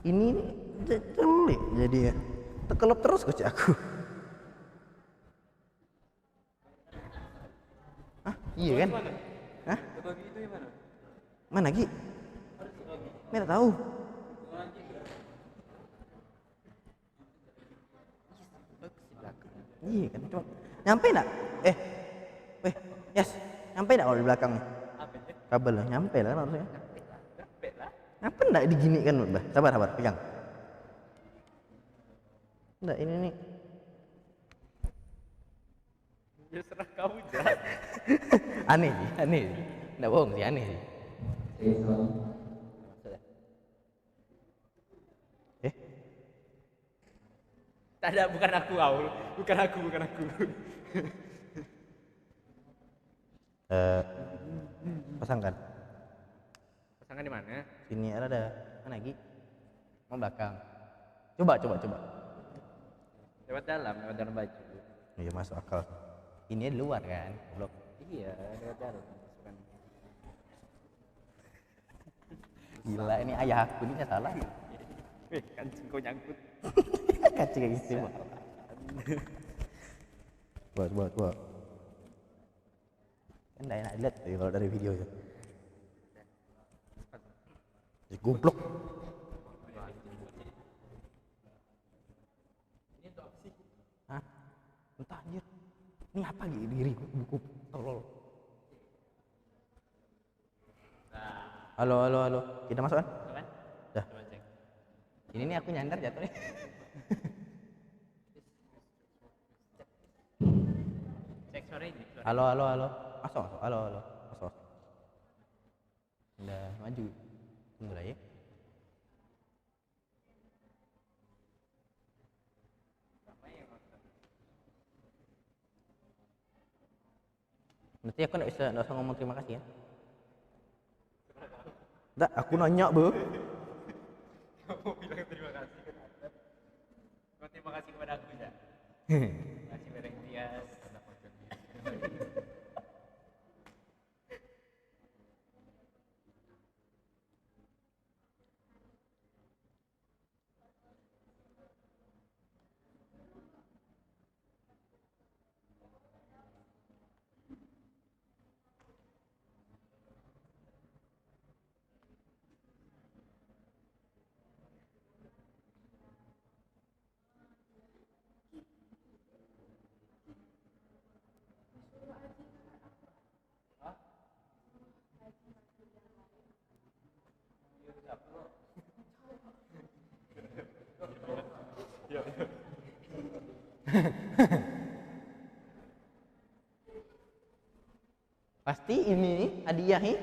Ini jelek jadi ya. Tekelep terus kocak aku. Hah? Iya kan? Hah? Mana Gi? Mana tahu? Iya kan cuma nyampe enggak? Weh, yes, nyampe enggak kalau di belakang? Kabel lah, nyampe lah kan harusnya. Nyampe enggak diginikan Mbah? Sabar, sabar, pegang. Enggak, ini nih. Ya serah kamu dah. Aneh sih, aneh sih. Enggak bohong sih, aneh sih. Eh, Tak ada, bukan aku, Aul. Bukan aku, bukan aku. eh pasangkan. Pasangan di mana? Sini ada. Mana lagi? Mau belakang. Coba. Lewat dalam baju. Iya masuk akal. Ini di luar kan? Blok. Iya, lewat dalam. Bukan. Gila ini ayah aku ini nggak salah. Kancing kau nyangkut. Kacau kayak gitu. Buat. Kan nggak enak dilihat tuh kalau dari video ya. Ya goblok. Ini untuk apa sih? Hah? Entah anjir. Ini apa gitu diri buku tolol. Halo. Kita masuk kan? Kan? Dah. Coba cek. Ini nih aku nyandar jatuh nih. Cek suara ini. Halo. Masuk. Halo. Masuk. Udah maju. Tunggu lah ya. Berarti aku nggak usah ngomong terima kasih ya? Nggak, aku nanya bu. Kamu bilang terima kasih ke Anda. Kau terima kasih kepada aku ya. Terima kasih Bereng Tias. Pasti ini nih hadiah nih.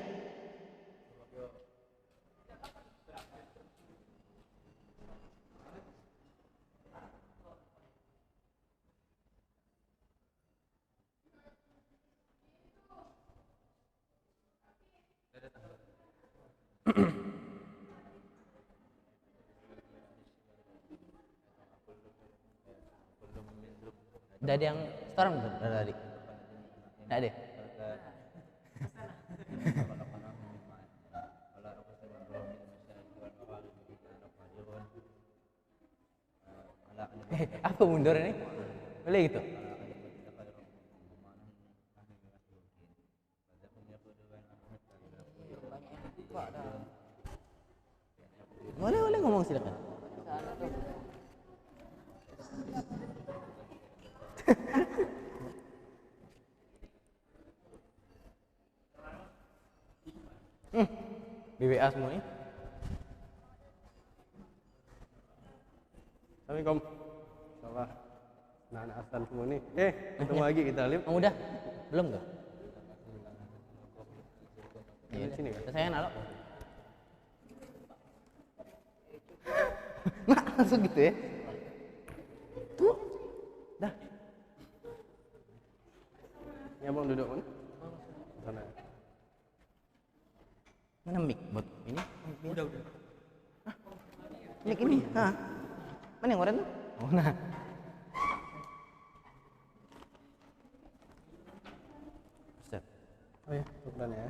Udah ada yang setoran belum tadi? Nggak ada. Apa mundur ini? Boleh gitu? Boleh ngomong silakan. BWA semua nih. Assalamualaikum. Salah. Nah, asal semua nih. Ketemu lagi kita Lip. Kamu udah? Belum nggak? Di sini kan? Saya nalo. Nah, langsung gitu ya. Tuh. Dah. Ini abang duduk mana? Sana. Mana mic buat ini? Udah. Mic ini. Hah? Mana yang oranye? Oh, nah. Set. Oh ya, syukran ya.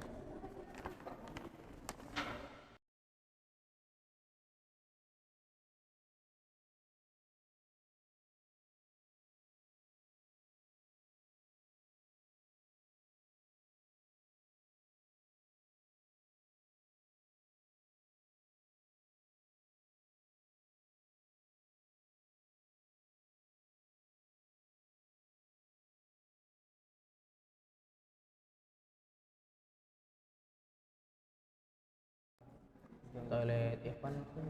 toilet Irfan tuh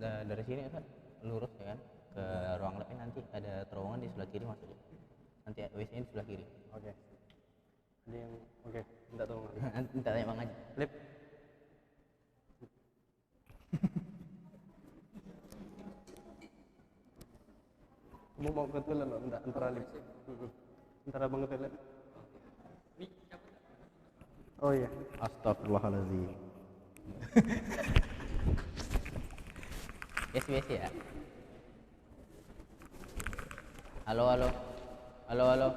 dari sini kan lurus ya kan ke ruang labnya, nanti ada terowongan di sebelah kiri masuk. Nanti WC nya di sebelah kiri. Oke. Ada yang oke, minta tolong. Nanti minta tanya Bang aja. Lip. Mau ke toilet nggak? Bentar, antara lip. Antara abang ke toilet. Oh iya. Astagfirullahaladzim. Yes, WC ya. Halo, halo. Halo, halo.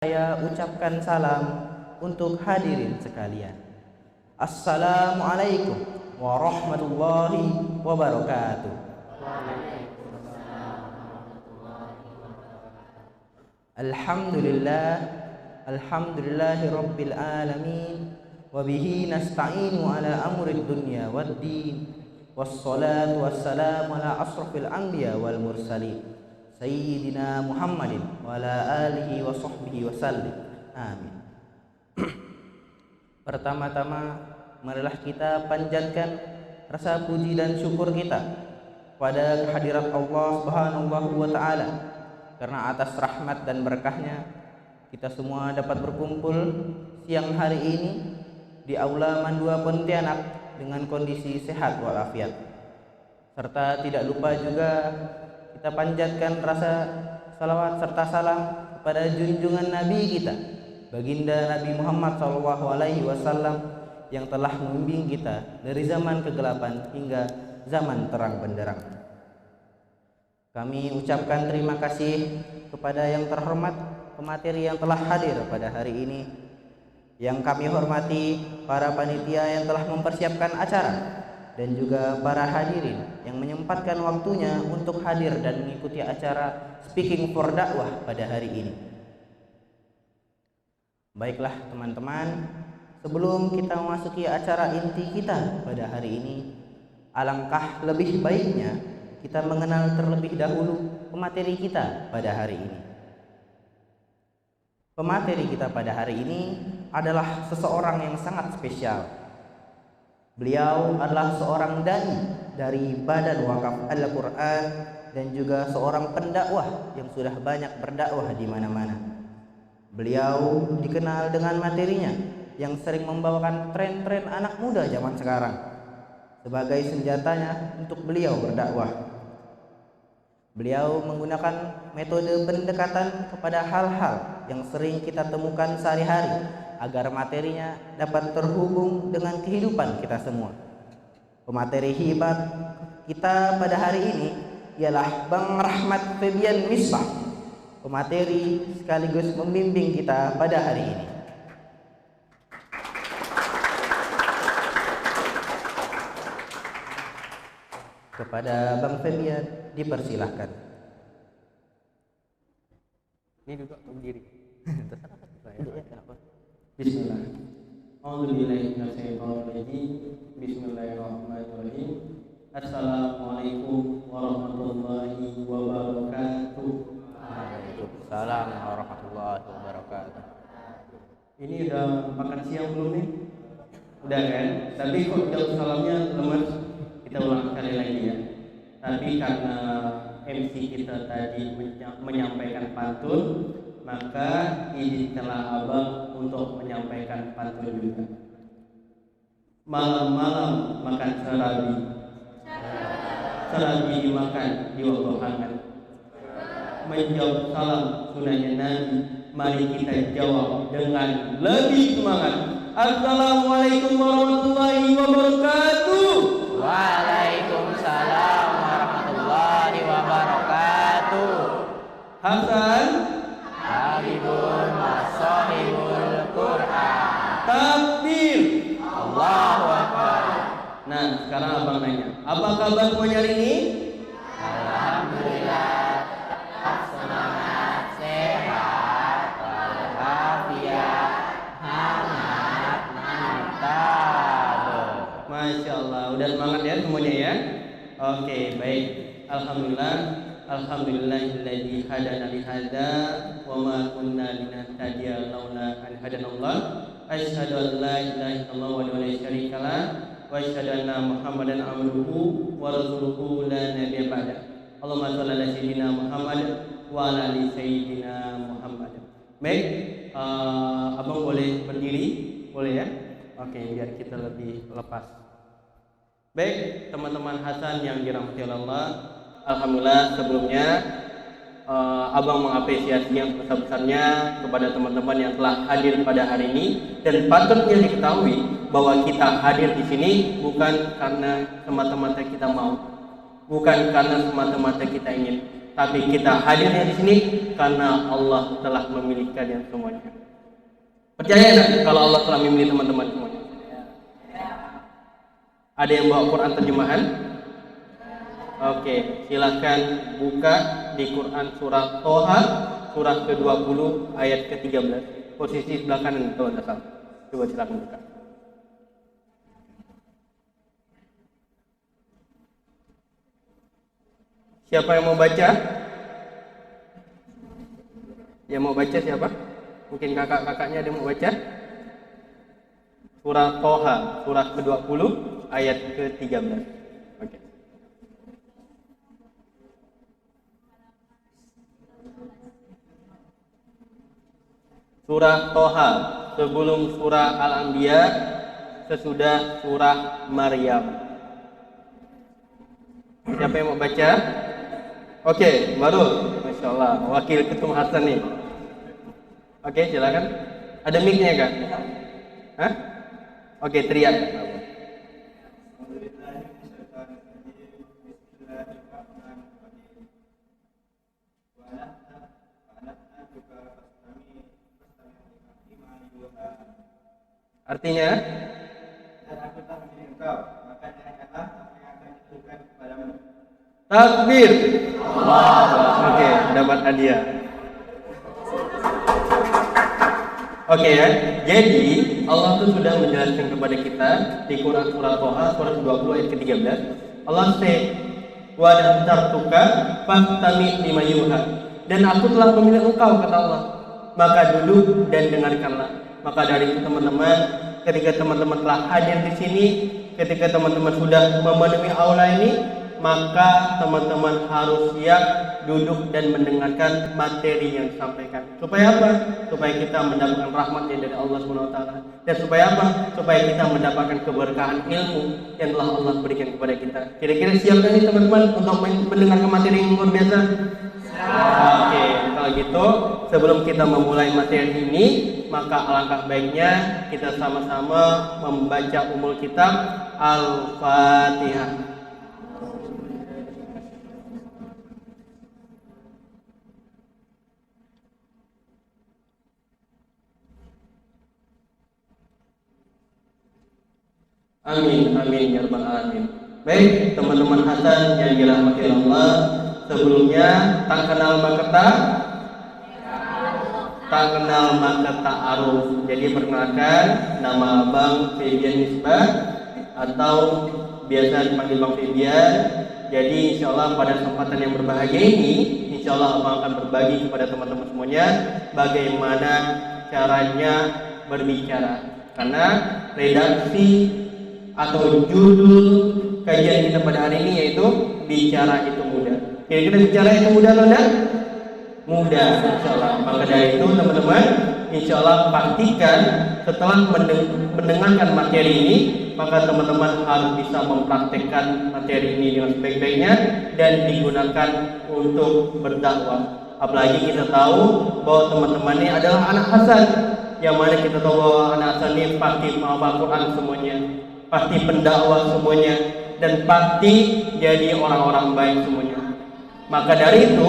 Saya ucapkan salam untuk hadirin sekalian. Assalamualaikum warahmatullahi wabarakatuh. Alhamdulillahi rabbil alamin, wa bihi nasta'inu ala amrid dunya waddin, wassalatu wassalamu ala asrafil anbiya wal mursalin Sayyidina Muhammadin wa ala alihi wa sahbihi wa sallim. Amin. Pertama-tama marilah kita panjatkan rasa puji dan syukur kita pada kehadirat Allah Subhanahu wa taala, karena atas rahmat dan berkahnya kita semua dapat berkumpul siang hari ini di Aula Mandua Pontianak dengan kondisi sehat walafiat. Serta tidak lupa juga kita panjatkan rasa salawat serta salam kepada junjungan Nabi kita, baginda Nabi Muhammad SAW, yang telah membimbing kita dari zaman kegelapan hingga zaman terang benderang. Kami ucapkan terima kasih kepada yang terhormat pemateri yang telah hadir pada hari ini. Yang kami hormati para panitia yang telah mempersiapkan acara, dan juga para hadirin yang menyempatkan waktunya untuk hadir dan mengikuti acara Speaking for Dakwah pada hari ini. Baiklah teman-teman, sebelum kita memasuki acara inti kita pada hari ini, alangkah lebih baiknya kita mengenal terlebih dahulu pemateri kita pada hari ini. Pemateri kita pada hari ini adalah seseorang yang sangat spesial. Beliau adalah seorang dai dari Badan Wakaf Al-Quran dan juga seorang pendakwah yang sudah banyak berdakwah di mana-mana. Beliau dikenal dengan materinya yang sering membawakan tren-tren anak muda zaman sekarang sebagai senjatanya untuk beliau berdakwah. Beliau menggunakan metode pendekatan kepada hal-hal yang sering kita temukan sehari-hari agar materinya dapat terhubung dengan kehidupan kita semua. Pemateri hebat kita pada hari ini ialah Bang Rahmat Febian Misbah, pemateri sekaligus membimbing kita pada hari ini. Kepada Bang Febian dipersilahkan. Ini duduk atau berdiri? Bismillah. A'udzubillahiminasyaitonirrajim. Bismillahirrahmanirrahim. Assalamualaikum warahmatullahi wabarakatuh. Waalaikumsalam warahmatullahi wabarakatuh. Ini udah makan siang belum nih? Udah kan? Tapi kok jam salamnya lemes? Kita ulang sekali lagi ya. Tapi karena MC kita tadi menyampaikan pantun, maka izinkanlah abang untuk menyampaikan pantun juga. Malam-malam makan serabi, serabi dimakan di waktu hangat. Menjawab salam sunahnya Nabi, mari kita jawab dengan lebih semangat. Assalamualaikum warahmatullahi wabarakatuh. Waalaikumsalam warahmatullahi wabarakatuh. Hasan Habibun wasahibul Quran. takbir. Allahu Akbar. Nah, sekarang abang nanya, apa kabar semuanya hari ini? Alhamdulillah, semangat, sehat, walafiat, hangat, mantap. Masya Allah, udah semangat ya semuanya ya? Oke, baik. Alhamdulillah, alhamdulillahilladzi hadana li hadza wa ma kunna linahtadiya laula an hadanallah. Asyhadu an la ilaha illallah wa la syarika lah wa asyhadu anna Muhammadan abduhu wa rasuluhu la nabiyya ba'da. Allahumma shalli ala sayyidina Muhammad wa ala ali sayyidina Muhammad. Baik, abang boleh berdiri? Boleh ya? Oke, biar kita lebih lepas. Baik, teman-teman Hasan yang dirahmati Allah, alhamdulillah sebelumnya abang mengapresiasi yang sebesar-besarnya kepada teman-teman yang telah hadir pada hari ini, dan patutnya diketahui bahwa kita hadir di sini bukan karena semata-mata kita mau, bukan karena semata-mata kita ingin, Tapi kita hadirnya di sini karena Allah telah memilih kalian semuanya. Percaya nggak kalau Allah telah memilih teman-teman semuanya? Ada yang bawa Quran terjemahan? Oke, silahkan buka di Quran surat Toha, surat ke-20 ayat ke-13. Posisi sebelah kanan itu ada salah. Coba silakan buka. Siapa yang mau baca? Yang mau baca siapa? Mungkin kakak-kakaknya ada yang mau baca? Surat Toha, surat ke-20 ayat ke-13. Oke. Surah Toha sebelum surah Al-Anbiya, sesudah surah Maryam. Siapa yang mau baca? Oke, baru. Masya Allah, wakil ketum Hasan nih. Oke, silakan. Ada mic-nya kan? Hah? Oke, teriak. Artinya? Takbir. Oke, dapat hadiah. Oke ya. Jadi Allah tuh sudah menjelaskan kepada kita di Quran surah Toha surat 20 ayat ke-13. Allah say, wa dartuka fastami lima yuha. Dan aku telah memilih engkau, kata Allah. Maka duduk dan dengarkanlah. Maka dari itu teman-teman, ketika teman-teman telah hadir di sini, ketika teman-teman sudah memenuhi aula ini, maka teman-teman harus siap duduk dan mendengarkan materi yang disampaikan. Supaya apa? Supaya kita mendapatkan rahmat dari Allah SWT. Dan supaya apa? Supaya kita mendapatkan keberkahan ilmu yang telah Allah berikan kepada kita. Kira-kira siap kan nih teman-teman untuk mendengarkan materi yang luar biasa? Oke, kalau gitu sebelum kita memulai materi ini, maka alangkah baiknya kita sama-sama membaca umul kitab Al-Fatihah. Amin, amin, ya rabbal alamin. Baik, teman-teman Hasan yang dirahmati Allah, sebelumnya tak kenal maka tak kenal maka ta'aruf. Jadi perkenalkan, nama Bang Febian Misbah atau biasa dipanggil Bang Febian. Jadi insya Allah pada kesempatan yang berbahagia ini, insya Allah Abang akan berbagi kepada teman-teman semuanya bagaimana caranya berbicara. Karena redaksi atau judul kajian kita pada hari ini yaitu bicara itu mudah. Kira-kira bicara itu mudah atau enggak? Mudah, insya Allah. Maka dari itu teman-teman, insya Allah pastikan setelah mendengarkan materi ini, maka teman-teman harus bisa mempraktekkan materi ini dengan sebaik-baiknya dan digunakan untuk berdakwah. Apalagi kita tahu bahwa teman-teman ini adalah anak Hasan, yang mana kita tahu bahwa anak Hasan ini pasti menghafal Quran semuanya, pasti pendakwah semuanya, dan pasti jadi orang-orang baik semuanya. Maka dari itu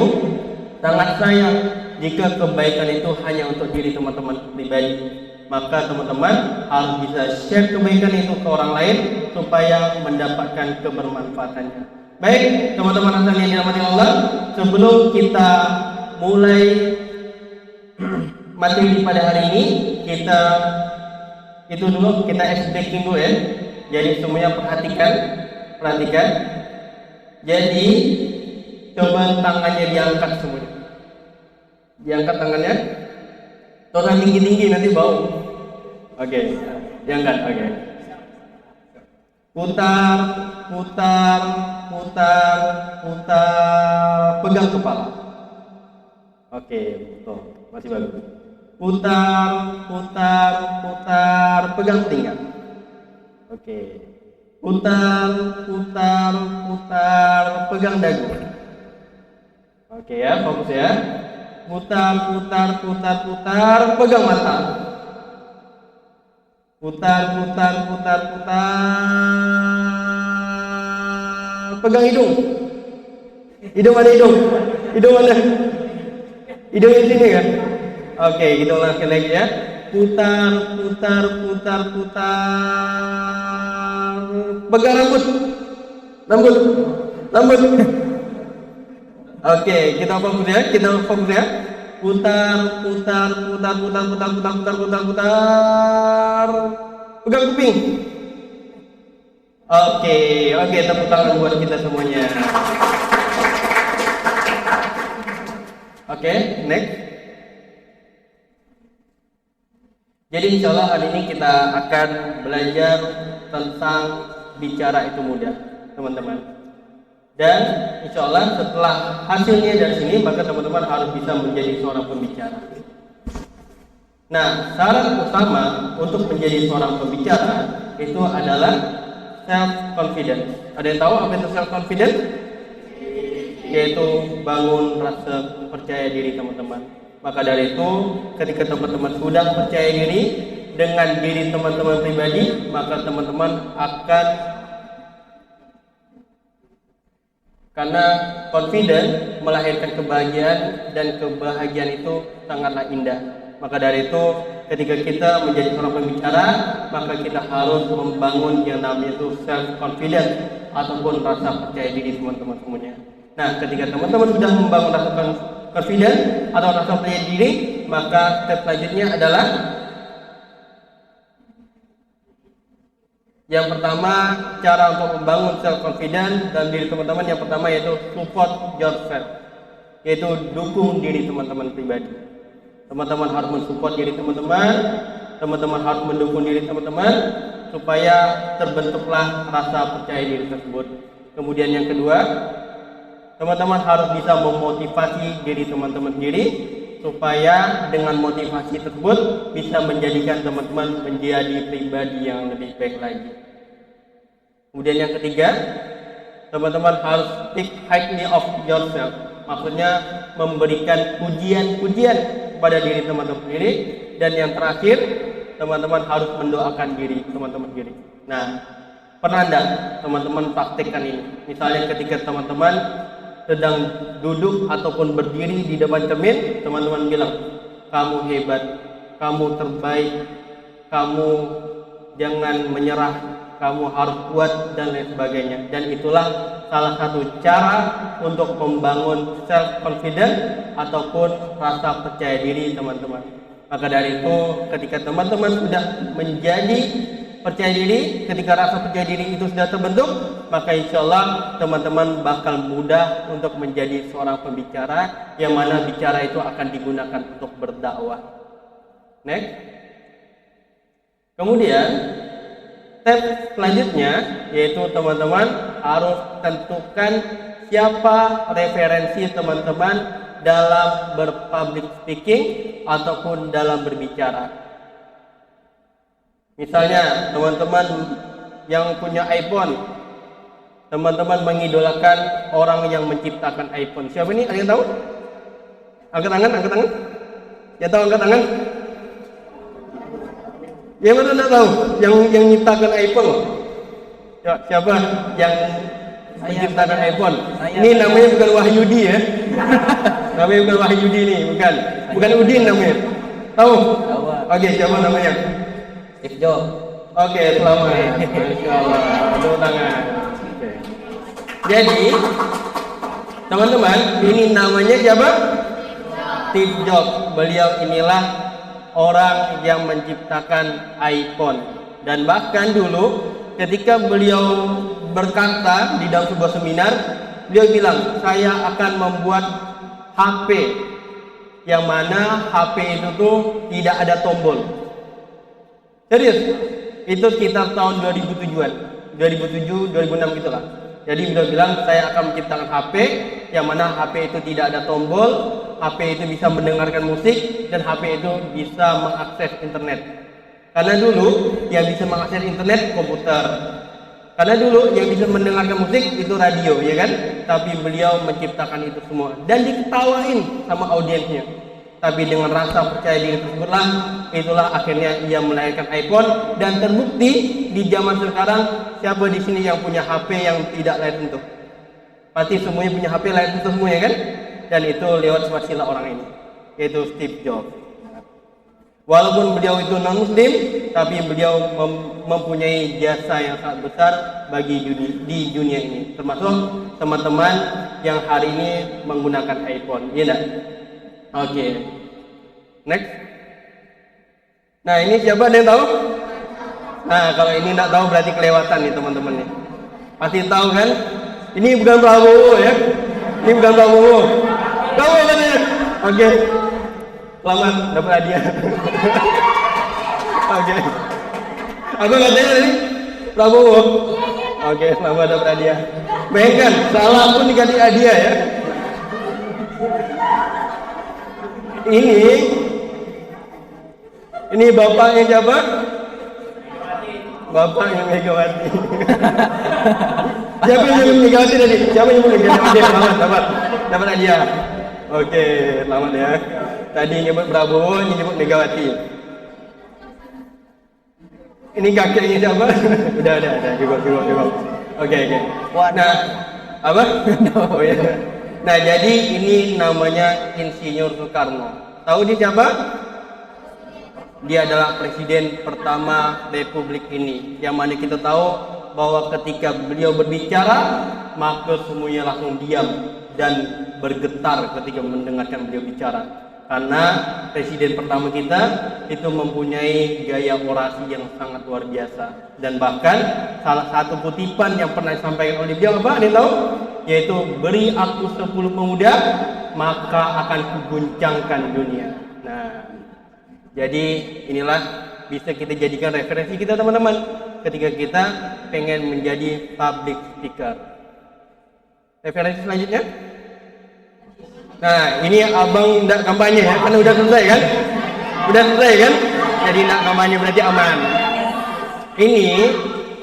sangat sayang jika kebaikan itu hanya untuk diri teman-teman pribadi. Maka teman-teman harus bisa share kebaikan itu ke orang lain supaya mendapatkan kebermanfaatannya. Baik, teman-teman Hasan yang dirahmati Allah, sebelum kita mulai materi pada hari ini, kita explaining dulu ya. Jadi semuanya perhatikan. Jadi coba tangannya diangkat semuanya. Diangkat tangannya. Tangan tinggi-tinggi nanti bau. Oke, diangkat. Oke. Putar. Pegang kepala. Oke, betul. Masih bagus. Putar. Pegang telinga. Oke. Putar. Pegang dagu. Oke ya, fokus ya. Putar. Pegang mata. Putar. Pegang hidung. Hidung ada hidung. Hidung mana? Hidung yang sini kan? Oke, kita ulangi lagi ya. Putar, putar, putar, putar. Pegang rambut. Rambut. Rambut. Oke, kita fokus ya. Kita fokus ya. Putar, putar, putar, putar, putar, putar, putar, putar, putar. Pegang kuping. Oke, oke, tepuk tangan buat kita semuanya. Oke, next. Jadi insya Allah hari ini kita akan belajar tentang bicara itu mudah, teman-teman. Dan insya Allah setelah hasilnya dari sini, maka teman-teman harus bisa menjadi seorang pembicara. Nah, syarat utama untuk menjadi seorang pembicara itu adalah self-confidence. Ada yang tahu apa itu self-confidence? Yaitu bangun rasa percaya diri teman-teman. Maka dari itu, ketika teman-teman sudah percaya diri dengan diri teman-teman pribadi, maka teman-teman akan, karena confident melahirkan kebahagiaan, dan kebahagiaan itu sangatlah indah. Maka dari itu, ketika kita menjadi seorang pembicara, maka kita harus membangun yang namanya itu self-confidence ataupun rasa percaya diri teman-teman semuanya. Nah, ketika teman-teman sudah membangun rasa confidence atau rasa percaya diri, maka step selanjutnya adalah yang pertama, cara untuk membangun self-confidence dalam diri teman-teman, yang pertama yaitu support yourself, yaitu dukung diri teman-teman pribadi. Teman-teman harus mensupport diri teman-teman, teman-teman harus mendukung diri teman-teman supaya terbentuklah rasa percaya diri tersebut. Kemudian yang kedua, teman-teman harus bisa memotivasi diri teman-teman sendiri supaya dengan motivasi tersebut bisa menjadikan teman-teman menjadi pribadi yang lebih baik lagi. Kemudian yang ketiga, teman-teman harus speak highly of yourself, maksudnya memberikan pujian-pujian pada diri teman-teman sendiri. Dan yang terakhir, teman-teman harus mendoakan diri teman-teman sendiri. Nah, pernah enggak teman-teman praktekkan ini? Misalnya ketika teman-teman sedang duduk ataupun berdiri di depan cermin, teman-teman bilang, kamu hebat, kamu terbaik, kamu jangan menyerah, kamu harus kuat, dan lain sebagainya. Dan itulah salah satu cara untuk membangun self-confidence ataupun rasa percaya diri teman-teman. Maka dari itu, ketika teman-teman sudah menjadi percaya diri, ketika rasa percaya diri itu sudah terbentuk, maka insya Allah teman-teman bakal mudah untuk menjadi seorang pembicara, yang mana bicara itu akan digunakan untuk berdakwah. Next. Kemudian step selanjutnya yaitu teman-teman harus tentukan siapa referensi teman-teman dalam berpublic speaking ataupun dalam berbicara. Misalnya teman-teman yang punya iPhone, teman-teman mengidolakan orang yang menciptakan iPhone. Siapa ini? Ada yang tahu? Angkat tangan, angkat tangan. Ya tahu angkat tangan? Yang mana tidak tahu? Yang menciptakan iPhone? Ya, siapa yang menciptakan iPhone? Ini namanya bukan Wahyudi ya. Namanya bukan Wahyudi nih, bukan. Bukan Udin namanya. Tahu? Oke, siapa namanya? Steve Jobs. Oke, selamat. Masya Allah. Tepuk tangan. Oke. Jadi, teman-teman, ini namanya siapa? Steve Jobs. Beliau inilah orang yang menciptakan iPhone. Dan bahkan dulu, ketika beliau berkata di dalam sebuah seminar, beliau bilang, saya akan membuat HP yang mana HP itu tuh tidak ada tombol. Serius, itu sekitar tahun 2007-an, 2007, 2006 gitulah. Jadi beliau bilang saya akan menciptakan HP yang mana HP itu tidak ada tombol, HP itu bisa mendengarkan musik, dan HP itu bisa mengakses internet. Karena dulu yang bisa mengakses internet komputer. Karena dulu yang bisa mendengarkan musik itu radio, ya kan? Tapi beliau menciptakan itu semua dan diketawain sama audiensnya. Tapi dengan rasa percaya diri tersebutlah, itulah akhirnya ia melahirkan iPhone. Dan terbukti di zaman sekarang, siapa di sini yang punya HP yang tidak layar sentuh? Pasti semuanya punya HP layar sentuh semua, ya kan? dan itu lewat wasilah orang ini, yaitu Steve Jobs. Walaupun beliau itu non-muslim, tapi beliau mempunyai jasa yang sangat besar bagi di dunia ini, termasuk teman-teman yang hari ini menggunakan iPhone, iya enggak? Oke. Next. Nah, ini siapa ada yang tahu? Nah, kalau ini enggak tahu berarti kelewatan nih teman-teman nih. Pasti tahu kan? Ini bukan Prabowo ya. Ini bukan Prabowo. Tahu katanya. Oke. Selamat dapat hadiah. Oke. Apa katanya tadi? Prabowo. Oke, selamat dapat hadiah. Bayangkan, salah pun dikasih hadiah ya. Ini bapaknya siapa? Bapaknya Megawati. Siapa yang nyebut Megawati tadi? Siapa yang nyebut Megawati? Selamat dapat hadiah. Oke, selamat ya. Tadi nyebut Prabowo, ini nyebut Megawati. Ini kakeknya siapa? udah, cukup. Oke. Nah, apa? Oh ya. Nah, jadi ini namanya Insinyur Soekarno. Tahu dia siapa? Dia adalah presiden pertama Republik ini. Yang mana kita tahu bahwa ketika beliau berbicara, maka semuanya langsung diam dan bergetar ketika mendengarkan beliau bicara. Karena presiden pertama kita itu mempunyai gaya orasi yang sangat luar biasa. Dan bahkan salah satu kutipan yang pernah disampaikan oleh beliau apa? Ada yang tahu? Yaitu, beri aku 10 pemuda, maka akan kuguncangkan dunia. Nah, jadi inilah bisa kita jadikan referensi kita teman-teman ketika kita pengen menjadi public speaker. Referensi selanjutnya. Nah, ini abang tidak kampanye ya, karena udah selesai kan? Udah selesai kan? Jadi tidak kampanye berarti aman.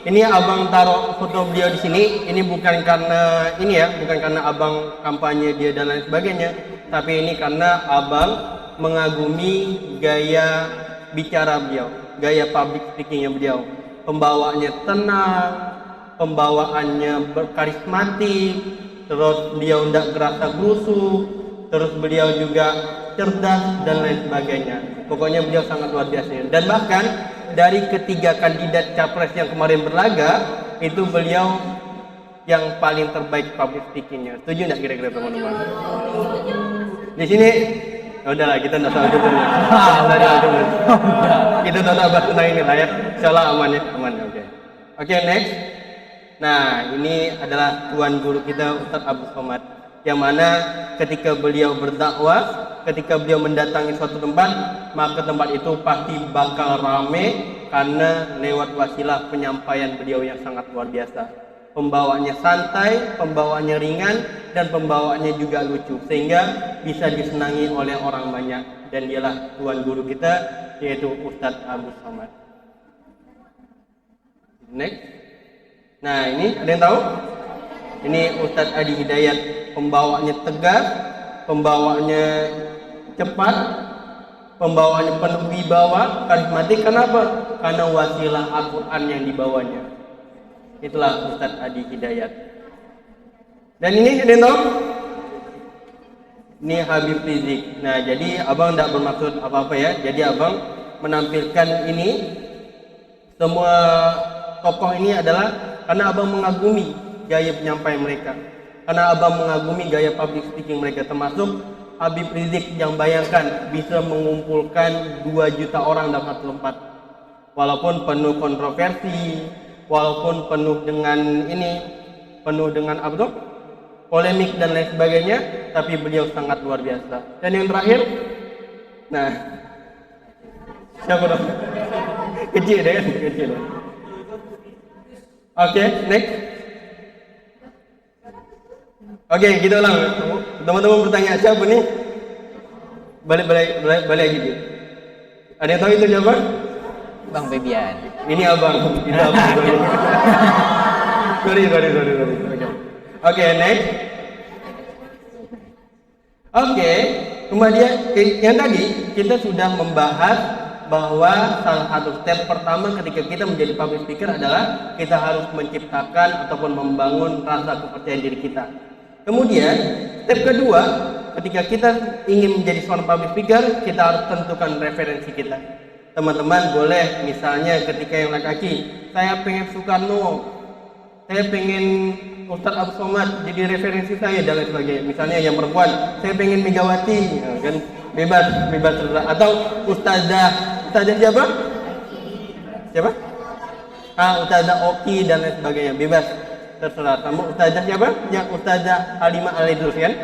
Ini abang taruh foto beliau di sini. Ini bukan karena ini ya, bukan karena abang kampanye dia dan lain sebagainya, tapi ini karena abang mengagumi gaya bicara beliau, gaya public speakingnya beliau. Pembawaannya tenang, pembawaannya berkarismatik, terus beliau tidak gerasa gerusuk, terus beliau juga cerdas dan lain sebagainya. Pokoknya beliau sangat luar biasa. Dan bahkan dari ketiga kandidat capres yang kemarin berlaga, itu beliau yang paling terbaik public speakingnya. Setuju nggak kira-kira teman-teman? Di sini udahlah, kita nggak salah dulu. Kita tak bahas tentang ini lah ya. Insyaallah aman ya, aman. Oke, next. Nah, ini adalah tuan guru kita Ustaz Abdul Somad, yang mana ketika beliau berdakwah, ketika beliau mendatangi suatu tempat, maka tempat itu pasti bakal rame karena lewat wasilah penyampaian beliau yang sangat luar biasa. Pembawaannya santai, pembawaannya ringan, dan pembawaannya juga lucu, sehingga bisa disenangi oleh orang banyak. Dan dialah tuan guru kita, yaitu Ustaz Abdul Somad. Next. Nah, ini ada yang tahu? Ini Ustadz Adi Hidayat. Pembawaannya tegas, pembawaannya cepat, pembawaannya penuh wibawa, karismatik. Kenapa? Karena wasilah Al-Quran yang dibawanya. Itulah Ustadz Adi Hidayat. Dan ini ada yang tahu? Ini Habib Rizik. Nah, jadi abang tidak bermaksud apa-apa ya. Jadi abang menampilkan ini. Semua tokoh ini adalah karena abang mengagumi gaya penyampaian mereka, karena abang mengagumi gaya public speaking mereka, termasuk Habib Rizik yang bayangkan bisa mengumpulkan 2 juta orang dalam satu tempat, walaupun penuh kontroversi, walaupun penuh dengan apa tuh, polemik dan lain sebagainya, tapi beliau sangat luar biasa. Dan yang terakhir, nah, siapa dong? Kecil deh kan, kecil. Oke, next. Oke, kita ulang. Teman-teman bertanya siapa nih? Balik lagi. Ada yang tahu itu siapa? Bang Bebian. Ini abang. Itu abang. Sorry. Oke, next. Oke, kemudian yang tadi kita sudah membahas bahwa salah satu step pertama ketika kita menjadi public speaker adalah kita harus menciptakan ataupun membangun rasa kepercayaan diri kita. Kemudian step kedua, ketika kita ingin menjadi seorang public speaker, kita harus tentukan referensi kita. Teman-teman boleh misalnya ketika yang laki-laki, saya pengen Soekarno, saya pengen Ustadz Abu Somad jadi referensi saya dan lain sebagainya. Misalnya yang perempuan, saya pengen Megawati, ya, kan bebas terserah. Atau ustazah siapa? Siapa? Ustazah Oki dan lain sebagainya, bebas terserah. Kamu ustazah siapa? Yang ustazah Halimah Al-Idrus kan?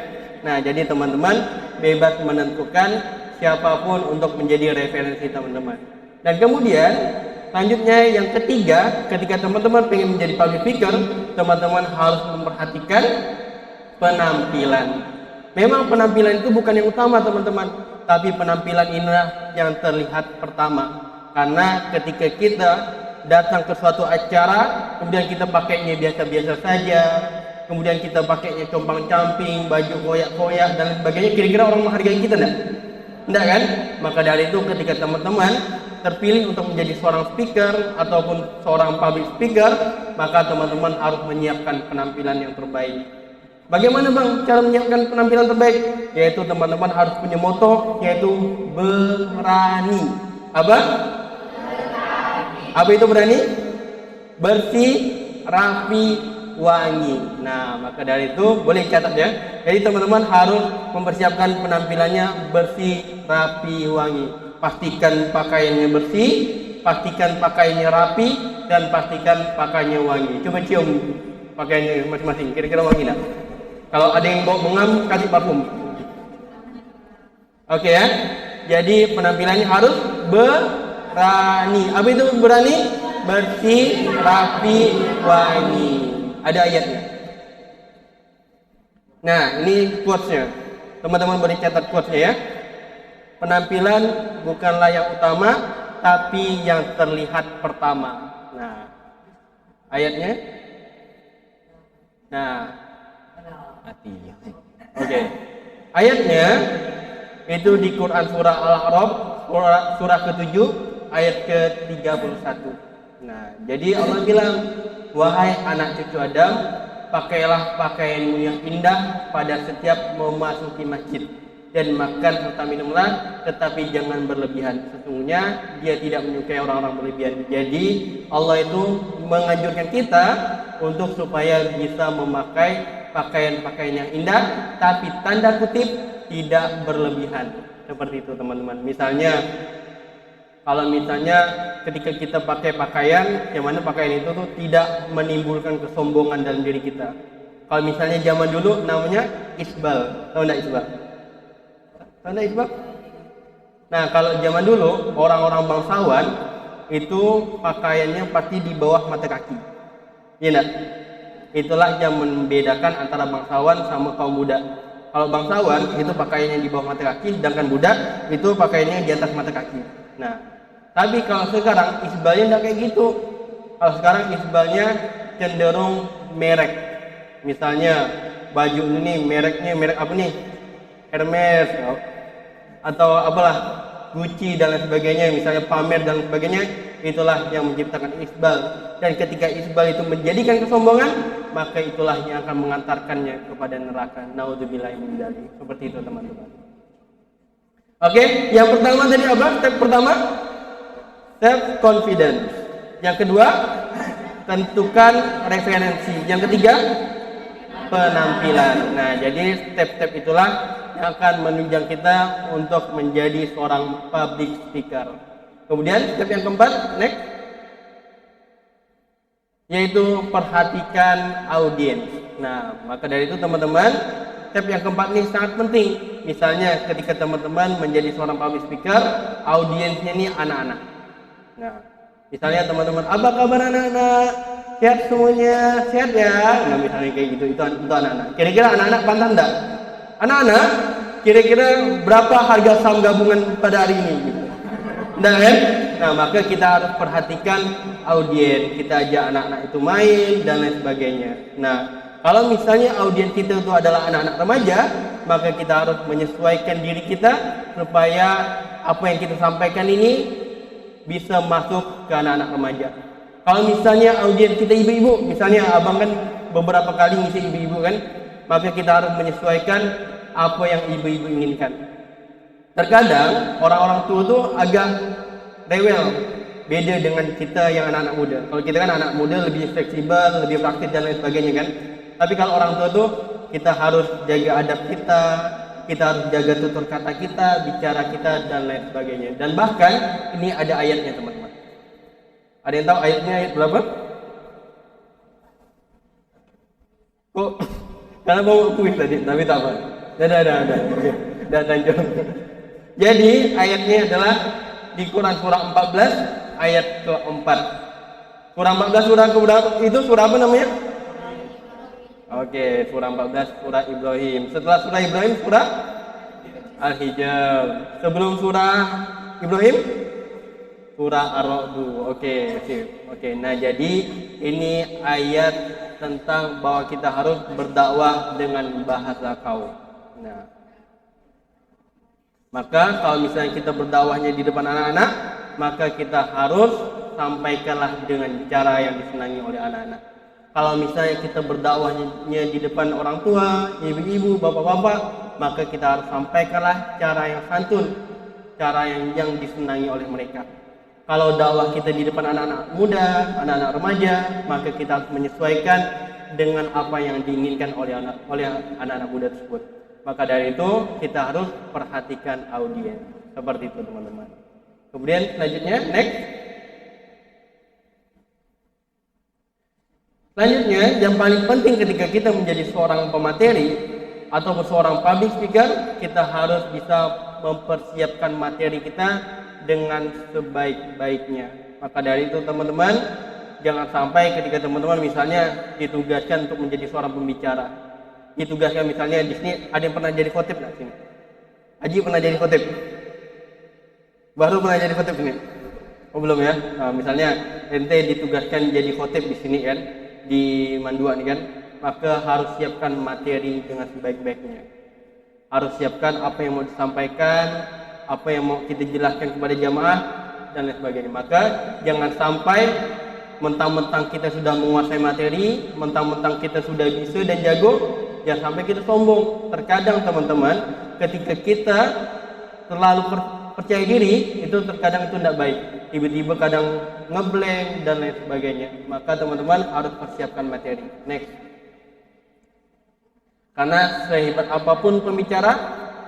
Nah, jadi teman-teman bebas menentukan siapapun untuk menjadi referensi teman-teman. Dan kemudian selanjutnya yang ketiga, ketika teman-teman pengen menjadi public speaker, teman-teman harus memperhatikan penampilan. Memang penampilan itu bukan yang utama teman-teman, tapi penampilan inilah yang terlihat pertama. Karena ketika kita datang ke suatu acara, kemudian kita pakainya biasa-biasa saja, kemudian kita pakainya compang-camping, baju koyak-koyak dan sebagainya, kira-kira orang menghargai kita enggak kan? Maka dari itu ketika teman-teman terpilih untuk menjadi seorang speaker ataupun seorang public speaker, maka teman-teman harus menyiapkan penampilan yang terbaik. Bagaimana Bang cara menyiapkan penampilan terbaik? Yaitu teman-teman harus punya moto, yaitu berani. Apa? Apa itu berani? Bersih, rapi, wangi. Nah, maka dari itu boleh catat ya. Jadi teman-teman harus mempersiapkan penampilannya bersih, rapi, wangi. Pastikan pakaiannya bersih, pastikan pakaiannya rapi, dan pastikan pakaiannya wangi. Coba cium pakaiannya masing-masing. Kira-kira wangi enggak? Kalau ada yang bau mengam, kasih parfum. Oke ya. Jadi penampilannya harus berani. Apa itu berani? Bersih, rapi, wangi. Ada ayatnya. Nah, ini quotes-nya. Teman-teman boleh catat quotes-nya ya. Penampilan bukanlah yang utama, tapi yang terlihat pertama. Nah, ayatnya. Nah, hati. Oke. Ayatnya itu di Quran surah Al-A'raf surah ke-7 ayat ke-31. Nah, jadi Allah bilang, wahai anak cucu Adam, pakailah pakaianmu yang indah pada setiap memasuki masjid, dan makan serta minumlah, tetapi jangan berlebihan. Sesungguhnya dia tidak menyukai orang-orang berlebihan. Jadi Allah itu menganjurkan kita untuk supaya bisa memakai pakaian-pakaian yang indah, tapi tanda kutip tidak berlebihan. Seperti itu teman-teman. Misalnya, kalau misalnya ketika kita pakai pakaian, yang mana pakaian itu tuh tidak menimbulkan kesombongan dalam diri kita. Kalau misalnya zaman dulu namanya isbal, tahu enggak isbal? Tahu enggak isbal? Nah, kalau zaman dulu orang-orang bangsawan itu pakaiannya pasti di bawah mata kaki. Iya enggak? Itulah yang membedakan antara bangsawan sama kaum budak. Kalau bangsawan itu pakaiannya di bawah mata kaki, sedangkan budak itu pakaiannya di atas mata kaki. Nah, tapi kalau sekarang isbalnya enggak kayak gitu. Kalau sekarang isbalnya cenderung merek. Misalnya baju ini mereknya merek apa nih? Hermes atau apalah, Gucci dan lain sebagainya, misalnya pamer dan sebagainya, itulah yang menciptakan isbal. Dan ketika isbal itu menjadikan kesombongan, maka itulah yang akan mengantarkannya kepada neraka. Naudzubillahi min dzalik. Seperti itu teman-teman. Oke, yang pertama tadi apa? Step pertama self confidence. Yang kedua, tentukan referensi. Yang ketiga, penampilan. Nah, jadi step-step itulah yang akan menunjang kita untuk menjadi seorang public speaker. Kemudian step yang keempat, next, yaitu perhatikan audiens. Nah, maka dari itu teman-teman, step yang keempat ini sangat penting. Misalnya ketika teman-teman menjadi seorang public speaker, audiensnya ini anak-anak. Nah, misalnya teman-teman, apa kabar anak-anak? Sehat semuanya? Sehat ya? Nah, misalnya kayak gitu, itu anak-anak. Kira-kira anak-anak pantang enggak? Anak-anak, kira-kira berapa harga saham gabungan pada hari ini? Gitu. Nah, kan? Nah, maka kita harus perhatikan audiens. Kita ajak anak-anak itu main dan lain sebagainya. Nah, kalau misalnya audiens kita itu adalah anak-anak remaja, maka kita harus menyesuaikan diri kita supaya apa yang kita sampaikan ini bisa masuk ke anak-anak remaja. Kalau misalnya audiens kita ibu-ibu, misalnya abang kan beberapa kali ngisi ibu-ibu kan, maka kita harus menyesuaikan apa yang ibu-ibu inginkan. Terkadang orang-orang tua tuh agak rewel, beda dengan kita yang anak-anak muda. Kalau kita kan anak muda lebih fleksibel, lebih praktis dan lain sebagainya kan. Tapi kalau orang tua tuh kita harus jaga adab kita harus jaga tutur kata kita, bicara kita dan lain sebagainya. Dan bahkan ini ada ayatnya teman-teman. Ada yang tahu ayatnya ayat berapa? Oh, karena mau kuis tadi, tapi tak apa. Dah. Oke. Dah lanjut. Jadi ayatnya adalah di Quran surah 14 ayat keempat. Surah 14 surah keberapa? Itu surah apa namanya? Oke, surah 14 surah Ibrahim. Setelah surah Ibrahim surah Al-Hijr. Sebelum surah Ibrahim surah Ar-Ra'd. Oke, sip. Oke, nah jadi ini ayat tentang bahwa kita harus berdakwah dengan bahasa kaum. Nah, maka kalau misalnya kita berdakwahnya di depan anak-anak, maka kita harus sampaikanlah dengan cara yang disenangi oleh anak-anak. Kalau misalnya kita berdakwahnya di depan orang tua, ibu-ibu, bapak-bapak, maka kita harus sampaikanlah cara yang santun, cara yang disenangi oleh mereka. Kalau dakwah kita di depan anak-anak muda, anak-anak remaja, maka kita harus menyesuaikan dengan apa yang diinginkan oleh anak-anak muda tersebut. Maka dari itu kita harus perhatikan audiens. Seperti itu teman-teman. Kemudian selanjutnya, next. Selanjutnya, yang paling penting ketika kita menjadi seorang pemateri atau seorang public speaker, kita harus bisa mempersiapkan materi kita dengan sebaik-baiknya. Maka dari itu teman-teman, jangan sampai ketika teman-teman misalnya ditugaskan untuk menjadi seorang pembicara, ditugaskan misalnya di sini ada yang pernah jadi khotib nggak sini? Haji pernah jadi khotib? Baru pernah jadi khotib ini? Oh belum ya? Nah, misalnya ente ditugaskan jadi khotib di sini kan, di Mandua nih kan, maka harus siapkan materi dengan sebaik-baiknya. Harus siapkan apa yang mau disampaikan, apa yang mau kita jelaskan kepada jamaah dan lain sebagainya. Maka jangan sampai mentang-mentang kita sudah menguasai materi, mentang-mentang kita sudah bisa dan jago, jangan sampai kita sombong. Terkadang teman-teman, ketika kita terlalu percaya diri, itu terkadang itu tidak baik. Tiba-tiba kadang ngeblank dan lain sebagainya. Maka teman-teman harus persiapkan materi. Next. Karena sehebat apapun pembicara,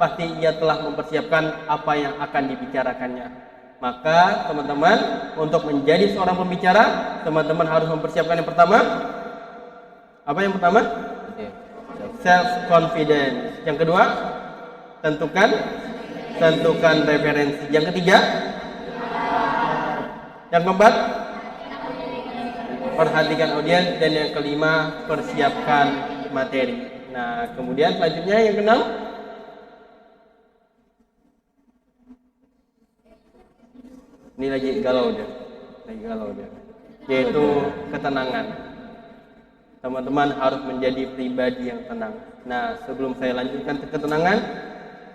pasti ia telah mempersiapkan apa yang akan dibicarakannya. Maka teman-teman, untuk menjadi seorang pembicara, teman-teman harus mempersiapkan yang pertama. Apa yang pertama? Self confidence. Yang kedua, tentukan referensi. Yang ketiga, yang keempat, perhatikan audiens, dan yang kelima, persiapkan materi. Nah, kemudian selanjutnya yang keenam, ini lagi galau dia, yaitu ketenangan. Teman-teman harus menjadi pribadi yang tenang. Nah, sebelum saya lanjutkan ke ketenangan,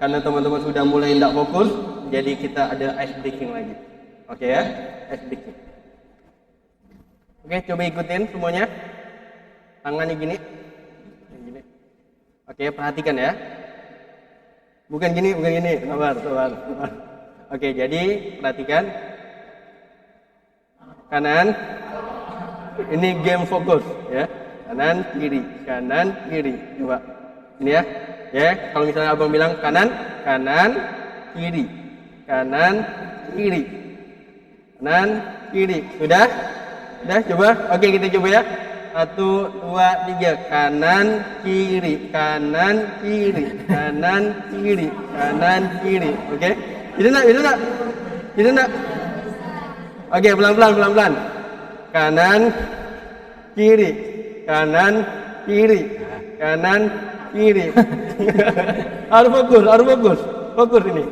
karena teman-teman sudah mulai tidak fokus, jadi kita ada ice breaking lagi. Oke ya, ice breaking. Oke, coba ikutin semuanya. Tangannya gini. Oke, perhatikan ya. Bukan gini. Sabar. Oke, jadi perhatikan. Kanan. Ini game fokus ya. Kanan, kiri. Coba. Ini ya. Ya, kalau misalnya abang bilang kanan, kiri. Kanan, kiri. Sudah, coba. Oke, kita coba ya. 1, 2, 3. Kanan, kiri. Oke. Itu enggak? Oke, pelan-pelan. Kanan, kiri. Harus fokus. Fokus ini.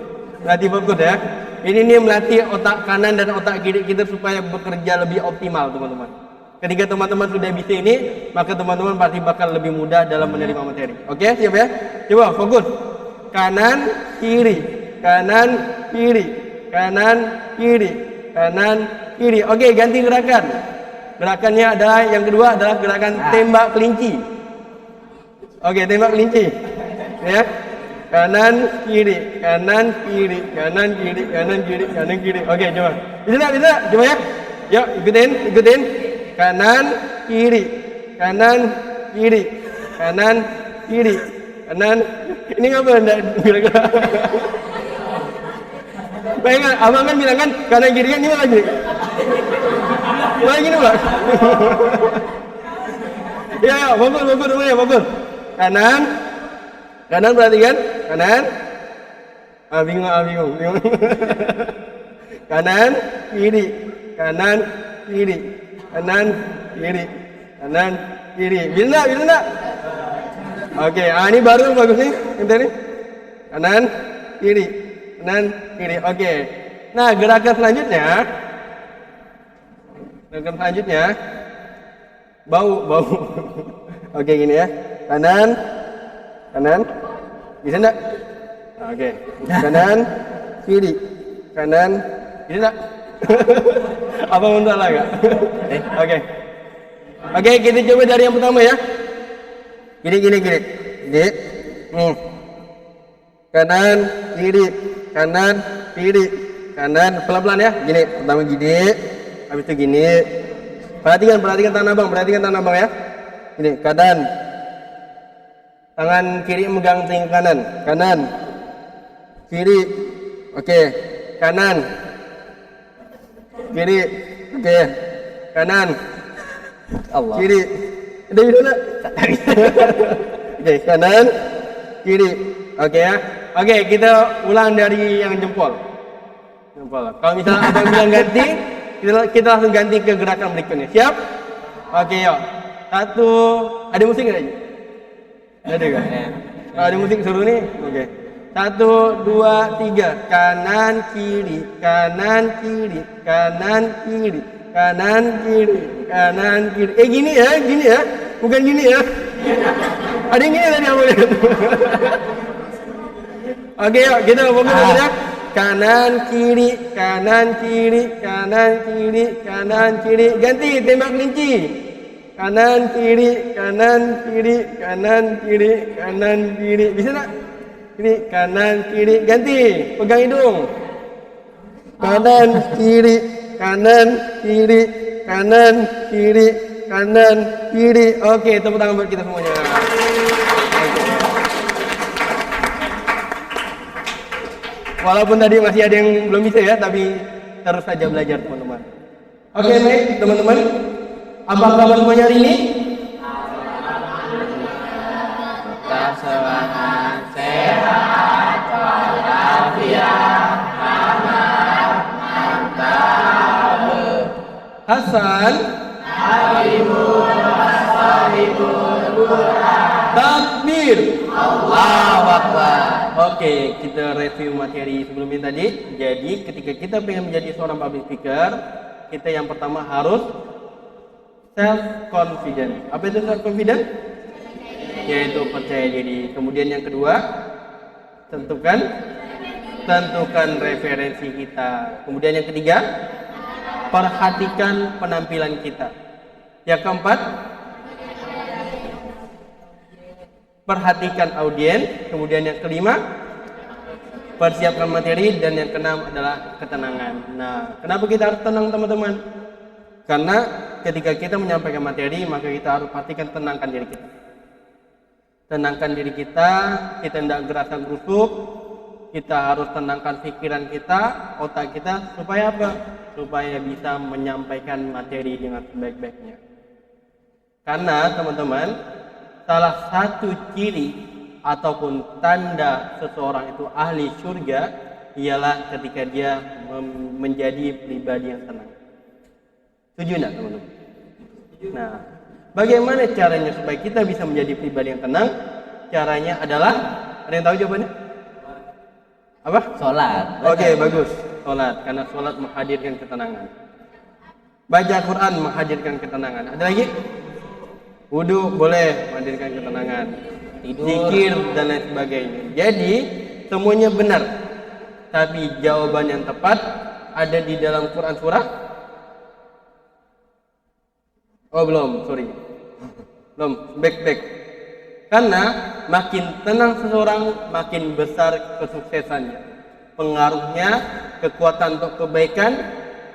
Latih fokus ya. Ini nih melatih otak kanan dan otak kiri kita supaya bekerja lebih optimal, teman-teman. Ketika teman-teman sudah bisa ini, maka teman-teman pasti bakal lebih mudah dalam menerima materi. Oke, siap ya? Coba fokus. Kanan, kiri. Oke, ganti gerakan. Gerakannya adalah yang kedua adalah gerakan tembak kelinci. Oke, tembak kelinci. Ya. kanan kiri, kanan kiri, kanan kiri, kanan kiri, kanan kiri. Oke, coba. Bisa, coba ya. Yuk, ikutin. Kanan kiri, kanan kiri, kanan kiri, kanan. Ini ngapa anda kira-kira? Bayangkan, abang kan bilang kan kanan kiri kan ini lagi. Lagi gini Pak. Ya, bagus. Kanan perhatikan, kanan. Bingung. Kanan, kiri, kanan, kiri, kanan, kiri, kanan, kiri. Bisa enggak? Oke, ini baru bagus nih, ini. Kanan, kiri, kanan, kiri. Oke. Nah, gerakan selanjutnya bau. Oke, gini ya. Kanan. Bisa enggak? Oke. Kanan, kiri, kanan. Bisa enggak? Apa untuk salah enggak? Oke, kita coba dari yang pertama ya. Gini. Nih. Kanan, kiri, kanan. Pelan-pelan ya. Gini, pertama gini. Habis itu gini. Perhatikan tangan abang ya. Ini kanan. Tangan kiri megang telinga kanan. Kiri. Oke. Kanan. Kiri. Oke. Kanan. Allah. Kiri. Udah bisa enggak? Oke, kanan. Kiri. Oke ya. Oke, kita ulang dari yang jempol. Kalau misalnya abang bilang ganti, kita langsung ganti ke gerakan berikutnya. Siap? Oke, yuk. 1. Ada musik nggak? Ada kan? Kalau ada musik suruh nih. Oke. 1, 2, 3. Kanan kiri, kanan kiri, kanan kiri, kanan kiri, kanan kiri. Gini ya. Bukan gini ya. Ada yang gini tadi apa ya? Oke, yuk kita fokus ya. Kanan kiri, kanan kiri, kanan kiri, kanan kiri. Ganti tembak kelinci. Kanan kiri, kanan kiri, kanan kiri, kanan kiri. Bisa tak? Kiri, kanan kiri. Ganti. Pegang hidung. Kanan kiri, kanan kiri, kanan kiri, kanan kiri. Oke, tepuk tangan buat kita semuanya. Walaupun tadi masih ada yang belum bisa ya, tapi terus saja belajar teman-teman. Oke, baik teman-teman. Apa kabar semuanya hari ini? Kita semangat, sehat, walafiat, aman, mantap. Hasan. Takbir. Allahu Akbar. Oke, kita review materi sebelumnya tadi. Jadi, ketika kita pengen menjadi seorang public speaker, kita yang pertama harus self-confident. Apa itu self-confident? Yaitu percaya diri. Kemudian yang kedua, tentukan referensi kita. Kemudian yang ketiga, perhatikan penampilan kita. Yang keempat, perhatikan audiens. Kemudian yang kelima, persiapkan materi. Dan yang keenam adalah ketenangan. Nah, kenapa kita harus tenang teman-teman? Karena ketika kita menyampaikan materi, maka kita harus pastikan tenangkan diri kita. Tenangkan diri kita tidak gerasa gerusuk. Kita harus tenangkan pikiran kita, otak kita, supaya apa? Supaya bisa menyampaikan materi dengan sebaik-baiknya. Karena teman-teman, salah satu ciri ataupun tanda seseorang itu ahli surga ialah ketika dia menjadi pribadi yang tenang. Setuju enggak teman-teman? Nah, bagaimana caranya supaya kita bisa menjadi pribadi yang tenang? Caranya adalah, ada yang tahu jawabannya? Apa? Sholat. Oke, bagus. Sholat, karena sholat menghadirkan ketenangan. Baca Quran menghadirkan ketenangan. Ada lagi? Wudu boleh menghadirkan ketenangan. Tidur. Zikir dan lain sebagainya. Jadi semuanya benar. Tapi jawaban yang tepat ada di dalam Quran surah. Oh belum, sorry. Belum, back. Karena makin tenang seseorang, makin besar kesuksesannya. Pengaruhnya, kekuatan untuk kebaikan,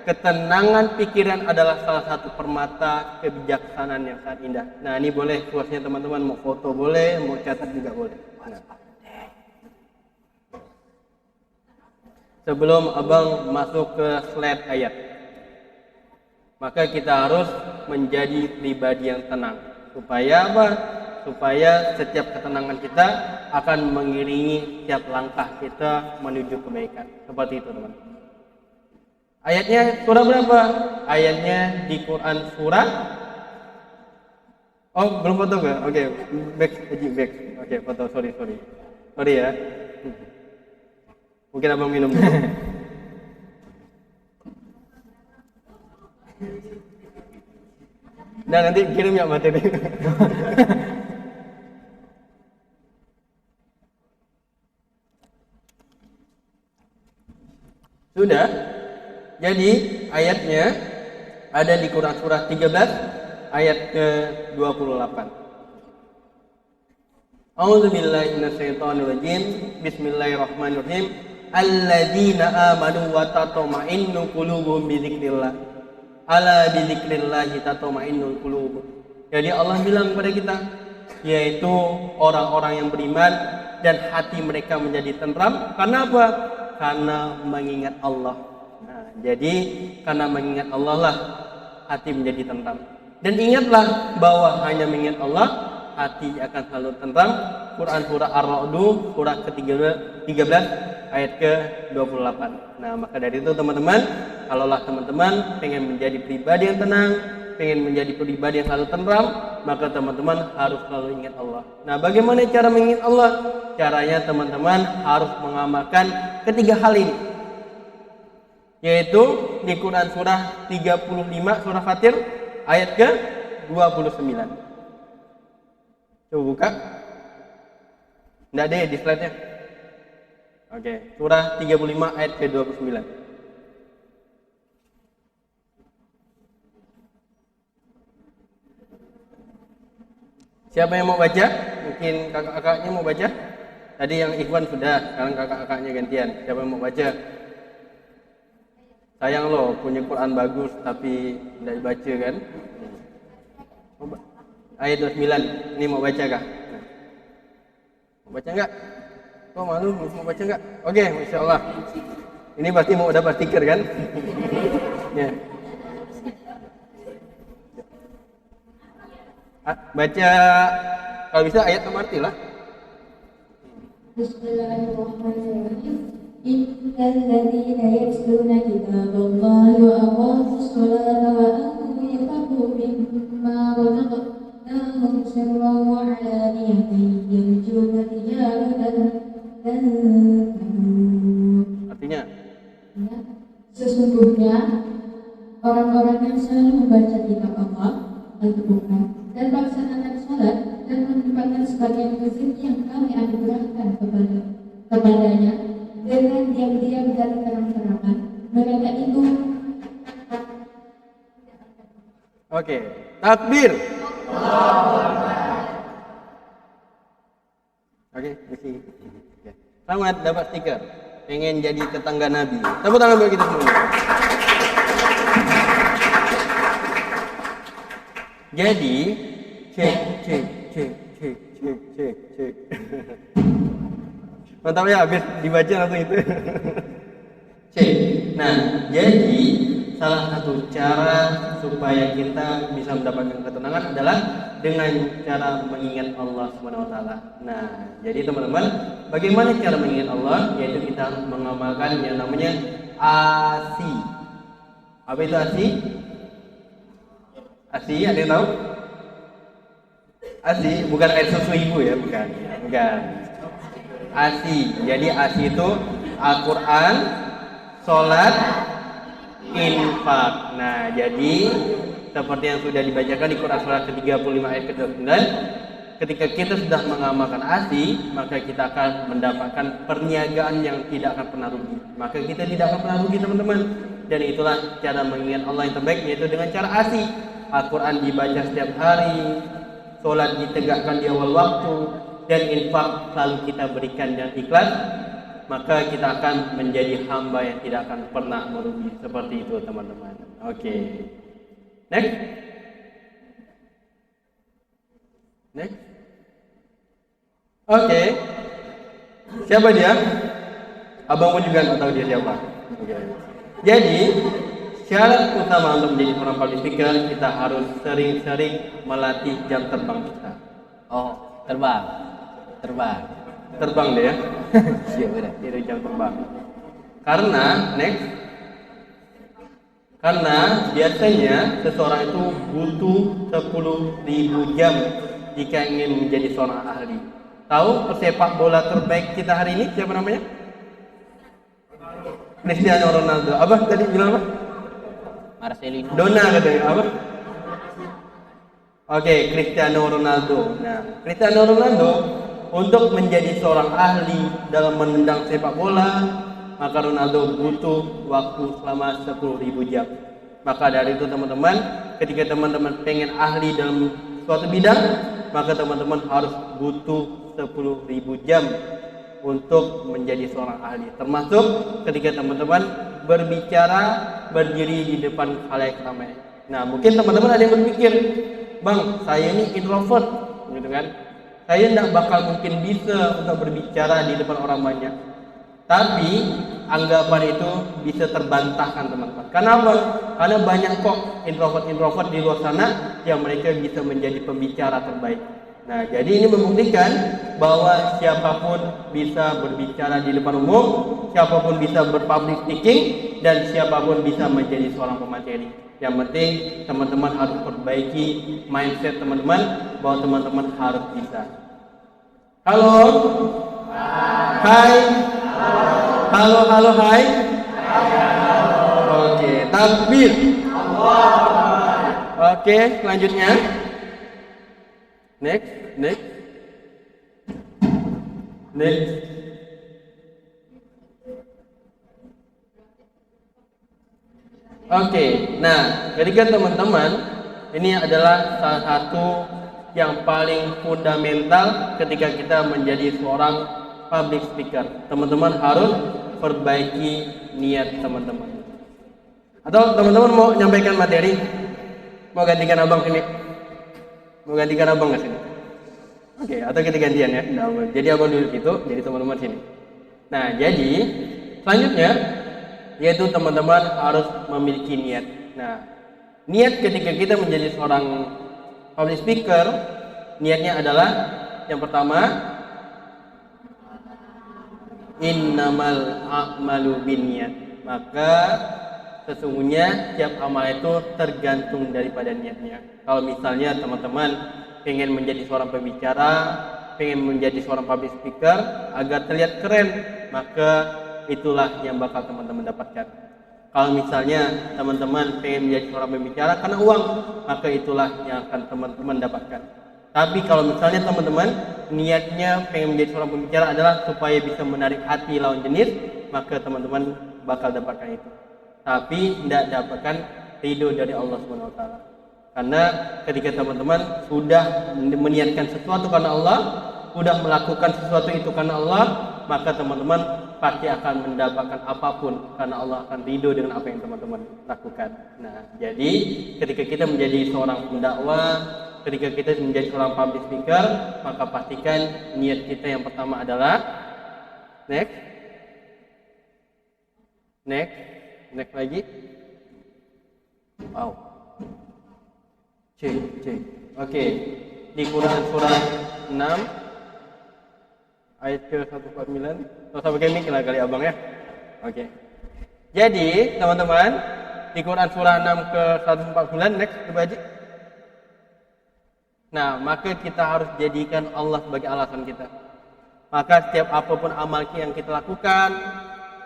ketenangan pikiran adalah salah satu permata kebijaksanaan yang sangat indah. Nah, ini boleh kuasnya teman-teman, mau foto boleh, mau catat juga boleh. Nah. Sebelum abang masuk ke slide ayat, maka kita harus menjadi pribadi yang tenang. Supaya apa? Supaya setiap ketenangan kita akan mengiringi setiap langkah kita menuju kebaikan. Seperti itu, teman. Ayatnya surah berapa? Ayatnya di Quran surah. Oh, belum foto nggak? Oke, back. Oke, foto. Sorry ya. Mungkin abang minum dulu. Dan nanti kirim ya materi. Sudah. Jadi ayatnya ada di Quran surah 13 ayat ke-28. A'udzubillahi minasyaitonirrajim. Bismillahirrahmanirrahim. Alladzina amanu wa tatma'innu qulubuhum bi dzikrillah. Ala bi dzikrillah tatma'innul qulub. Jadi Allah bilang kepada kita, yaitu orang-orang yang beriman dan hati mereka menjadi tentram. Karena apa? Karena mengingat Allah. Nah, jadi karena mengingat Allah lah hati menjadi tentram. Dan ingatlah bahwa hanya mengingat Allah, hati akan selalu tentram. Quran surah Ar-Ra'd surah ke-13 ayat ke-28. Nah, maka dari itu teman-teman, kalaulah teman-teman pengen menjadi pribadi yang tenang, pengen menjadi pribadi yang selalu tentram, maka teman-teman harus selalu ingat Allah. Nah, bagaimana cara mengingat Allah? Caranya teman-teman harus mengamalkan ketiga hal ini, yaitu di Quran surah 35 surah Fatir ayat ke-29. Coba buka. Nggak deh di slide-nya. Oke, surah 35 ayat ke-29. Siapa yang mau baca? Mungkin kakak-kakaknya mau baca? Tadi yang Ikhwan sudah, sekarang kakak-kakaknya gantian. Siapa yang mau baca? Sayang loh, punya Quran bagus tapi tidak dibaca kan? Ayat 29, ini mau baca kah? Mau baca enggak? Kok malu, mau baca enggak? Oke, Masya Allah. Ini pasti mau dapat stiker kan? Ya. Baca, kalau bisa ayat Tamarti lah. Bismillahirrahmanirrahim. Innal ladzina yatluna kitaballahi wa aqamus sholata wa anfaqu mimma razaqnahum sirran wa 'alaniyatan yarjuna tijaratan lan tabur. Artinya? Ya, sesungguhnya orang-orang yang selalu membaca kitab Allah, Al-Quran, dan melaksanakan sholat dan menempatkan sebagian rezeki yang kami anugerahkan kepadanya dengan diam-diam dan terang-terangan, mereka itu. Oke, takbir. Oke, isi. Selamat dapat stiker. Pengen jadi tetangga Nabi. Tepuk tangan buat kita semua. Jadi, cek. Mantap ya, habis dibaca langsung itu. Cek. Nah, jadi salah satu cara supaya kita bisa mendapatkan ketenangan adalah dengan cara mengingat Allah SWT. Nah, jadi teman-teman, bagaimana cara mengingat Allah? Yaitu kita harus mengamalkan yang namanya ASI. Apa itu ASI? ASI, ada yang tahu? ASI bukan air susu ibu ya, bukan. ASI. Jadi ASI itu Al-Quran, sholat, infak. Nah, jadi seperti yang sudah dibacakan di Quran surah ke-35 ayat ke-29, ketika kita sudah mengamalkan ASI, maka kita akan mendapatkan perniagaan yang tidak akan pernah rugi. Maka kita tidak akan pernah rugi, teman-teman. Dan itulah cara mengingat Allah yang terbaik, yaitu dengan cara ASI. Al-Quran dibaca setiap hari, sholat ditegakkan di awal waktu, dan infak selalu kita berikan dengan ikhlas, maka kita akan menjadi hamba yang tidak akan pernah merugi. Seperti itu teman-teman. Oke. Next. Next. Oke. Siapa dia? Abang pun juga nggak tahu dia siapa. Oke. Jadi syarat utama untuk menjadi seorang public speaker, kita harus sering-sering melatih jam terbang kita. Oh, terbang. Terbang. Terbang deh ya. Iya benar. Itu jam terbang. Karena next. Karena biasanya seseorang itu butuh 10.000 jam jika ingin menjadi seorang ahli. Tahu pesepak bola terbaik kita hari ini siapa namanya? Cristiano Ronaldo. Apa tadi bilang apa? Marcelino. Dona katanya apa? Oke, Cristiano Ronaldo. Nah, Cristiano Ronaldo untuk menjadi seorang ahli dalam menendang sepak bola, maka Ronaldo butuh waktu selama 10.000 jam. Maka dari itu teman-teman, ketika teman-teman pengen ahli dalam suatu bidang, maka teman-teman harus butuh 10.000 jam untuk menjadi seorang ahli. Termasuk ketika teman-teman berbicara, berdiri di depan khalayak ramai. Nah, mungkin teman-teman ada yang berpikir, "Bang, saya ini introvert," gitu kan? Saya tidak bakal mungkin bisa untuk berbicara di depan orang banyak. Tapi anggapan itu bisa terbantahkan teman-teman. Kenapa? Karena banyak kok introvert di luar sana yang mereka bisa menjadi pembicara terbaik. Nah, jadi ini membuktikan bahwa siapapun bisa berbicara di depan umum, siapapun bisa berpublic speaking, dan siapapun bisa menjadi seorang pemateri. Yang penting teman-teman harus perbaiki mindset teman-teman bahwa teman-teman harus bisa. Halo. Hai. Halo, hai. Oke, takbir. Oke, selanjutnya. Next. Oke, nah, ketika teman-teman, ini adalah salah satu yang paling fundamental ketika kita menjadi seorang public speaker. Teman-teman harus perbaiki niat teman-teman. Atau teman-teman mau nyampaikan materi, mau gantikan abang sini? Mau gantikan abang nggak sini? Oke, atau kita gantian ya. Nah, jadi abang dulu gitu, jadi teman-teman sini. Nah, jadi selanjutnya yaitu teman-teman harus memiliki niat. Nah, niat ketika kita menjadi seorang public speaker, niatnya adalah yang pertama, innamal a'malu binniyat. Maka sesungguhnya tiap amal itu tergantung daripada niatnya. Kalau misalnya teman-teman pengen menjadi seorang pembicara, pengen menjadi seorang public speaker agar terlihat keren, maka itulah yang bakal teman-teman dapatkan. Kalau misalnya teman-teman pengen menjadi seorang pembicara karena uang, maka itulah yang akan teman-teman dapatkan. Tapi kalau misalnya teman-teman niatnya pengen menjadi seorang pembicara adalah supaya bisa menarik hati lawan jenis, maka teman-teman bakal dapatkan itu. Tapi tidak dapatkan ridho dari Allah SWT. Karena ketika teman-teman sudah meniatkan sesuatu karena Allah, sudah melakukan sesuatu itu karena Allah, maka teman-teman pasti akan mendapatkan apapun karena Allah akan ridho dengan apa yang teman-teman lakukan. Nah, jadi ketika kita menjadi seorang pendakwah, ketika kita menjadi seorang public speaker, maka pastikan niat kita yang pertama adalah next lagi. Wow. Cek. Oke. Di Quran surah 6 ayat ke 149. Enggak usah pakai mic lah kali abang ya. Oke. Jadi, teman-teman, di Quran surah 6 ke 149, next coba aja. Nah, maka kita harus jadikan Allah sebagai alasan kita. Maka setiap apapun amal yang kita lakukan,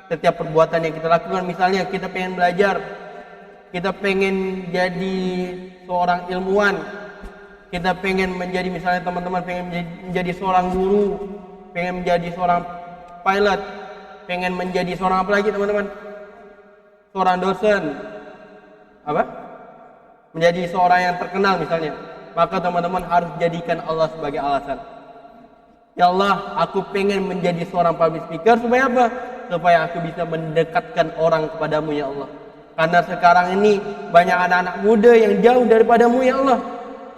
setiap perbuatan yang kita lakukan, misalnya kita pengen belajar, kita pengen jadi seorang ilmuwan, kita pengen menjadi, misalnya teman-teman pengen menjadi seorang guru, pengen menjadi seorang pilot, pengen menjadi seorang apa lagi teman-teman? Seorang dosen, apa? Menjadi seorang yang terkenal misalnya. maka teman-teman harus jadikan Allah sebagai alasan. Ya Allah, aku pengen menjadi seorang public speaker supaya apa? Supaya aku bisa mendekatkan orang kepadamu ya Allah. Karena sekarang ini banyak anak-anak muda yang jauh daripadamu ya Allah.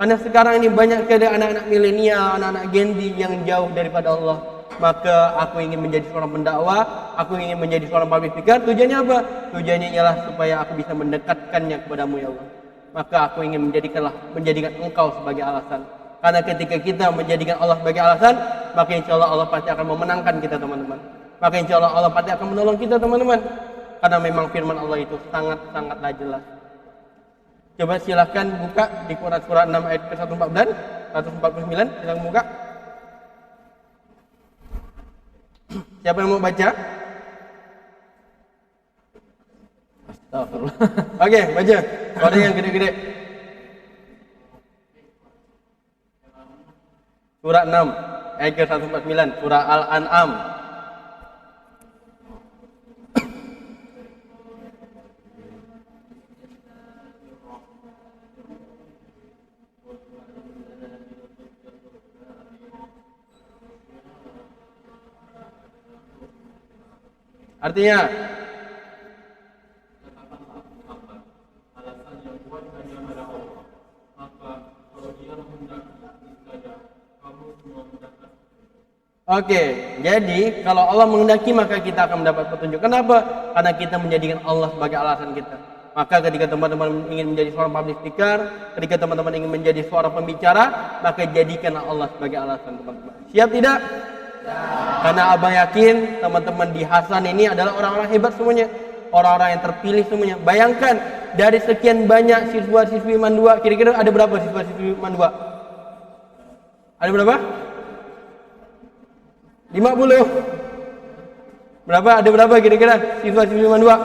Karena sekarang ini banyak sekali anak-anak milenial, anak-anak Gen Z yang jauh daripada Allah. Maka aku ingin menjadi seorang pendakwah, aku ingin menjadi seorang public speaker. Tujuannya apa? Tujuannya ialah supaya aku bisa mendekatkannya kepadamu ya Allah. Maka aku ingin menjadikan engkau sebagai alasan. Karena ketika kita menjadikan Allah sebagai alasan, maka insya Allah Allah pasti akan memenangkan kita teman-teman. Maka insya Allah Allah pasti akan menolong kita teman-teman. Karena memang firman Allah itu sangat-sangatlah jelas. Coba silahkan buka di Quran surah 6 ayat ke-149, 149, silahkan buka. Siapa yang mau baca? Astagfirullah. Oke, baca. Suara yang gede-gede. Surah 6 ayat ke-149, surah Al-An'am. Artinya Oke, jadi kalau Allah menghendaki maka kita akan mendapat petunjuk. Kenapa? Karena kita menjadikan Allah sebagai alasan kita. Maka ketika teman-teman ingin menjadi seorang public speaker, ketika teman-teman ingin menjadi seorang pembicara, maka jadikanlah Allah sebagai alasan teman-teman. Siap tidak? Karena abang yakin teman-teman di Hasan ini adalah orang-orang hebat semuanya, orang-orang yang terpilih semuanya. Bayangkan dari sekian banyak siswa-siswi IMAN 2, kira-kira ada berapa siswa-siswi IMAN 2? Ada berapa? 50. Berapa? Ada berapa kira-kira siswa-siswi IMAN 2?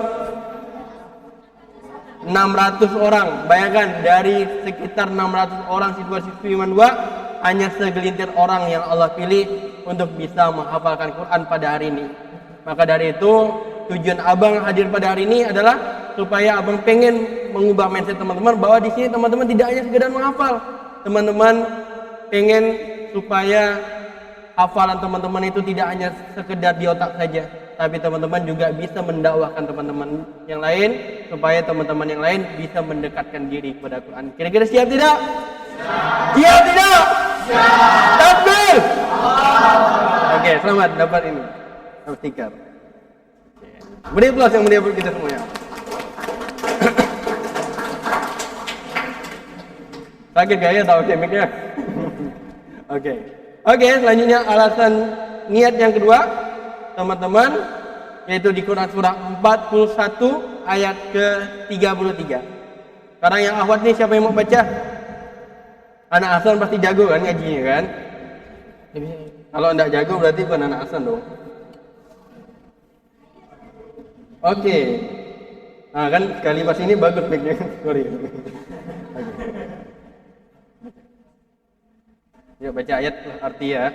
600 orang. Bayangkan dari sekitar 600 orang siswa-siswi IMAN 2, hanya segelintir orang yang Allah pilih untuk bisa menghafalkan Quran pada hari ini. Maka dari itu tujuan abang hadir pada hari ini adalah supaya abang pengen mengubah mindset teman-teman bahwa di sini teman-teman tidak hanya sekedar menghafal. Teman-teman pengen supaya hafalan teman-teman itu tidak hanya sekedar di otak saja, tapi teman-teman juga bisa mendakwahkan teman-teman yang lain supaya teman-teman yang lain bisa mendekatkan diri kepada Quran. Kira-kira siap tidak? Siap tidak? Takbir! Oke, selamat dapat ini. Dapat stiker. Beri aplaus yang mulia buat kita semuanya. Sakit gaya tahu mic-nya? Oke. Oke, selanjutnya alasan niat yang kedua, teman-teman, yaitu di Quran surah 41 ayat ke-33. Sekarang yang akhwat nih siapa yang mau baca? Anak Hasan pasti jago kan ngajinya kan? Kalau enggak jago berarti bukan anak Hasan dong. Oke. Nah kan sekali pas ini bagus mic-nya. Sorry. Oke. Yuk baca ayat arti ya.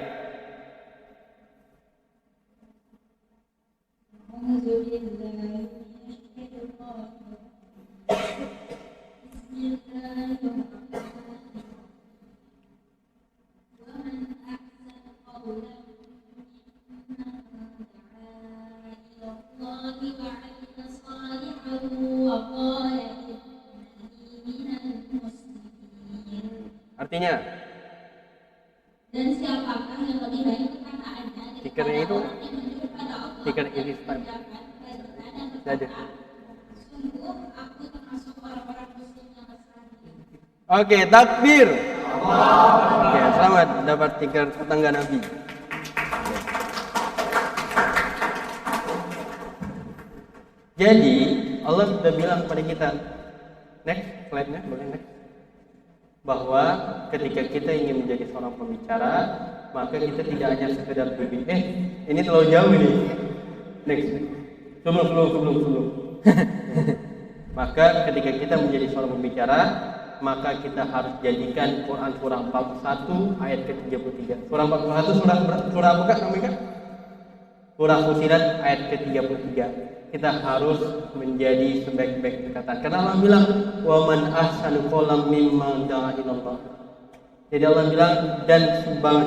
Artinya dan siapakah yang lebih baik perkataannya stikernya itu orang yang menyuruh pada Allah stiker ini saja. Sungguh aku termasuk orang-orang muslim yang bersalah. Oke, takbir. Oke, selamat dapat stiker tetangga Nabi. Jadi Allah sudah bilang kepada kita, next slide-nya boleh next, bahwa ketika kita ingin menjadi seorang pembicara, maka kita tidak hanya sekedar berbicara. Ini terlalu jauh ini. Next. Sebelum. Maka ketika kita menjadi seorang pembicara, maka kita harus jadikan Quran surah 41 ayat ke-33. Surah 41 surah apa Kak namanya? Surah Fussilat ayat ke-33. Kita harus menjadi sebaik-baik perkataan. Karena Allah bilang, "Wa man ahsanu qawlan mimman da'a ila Allah." Jadi Allah bilang, dan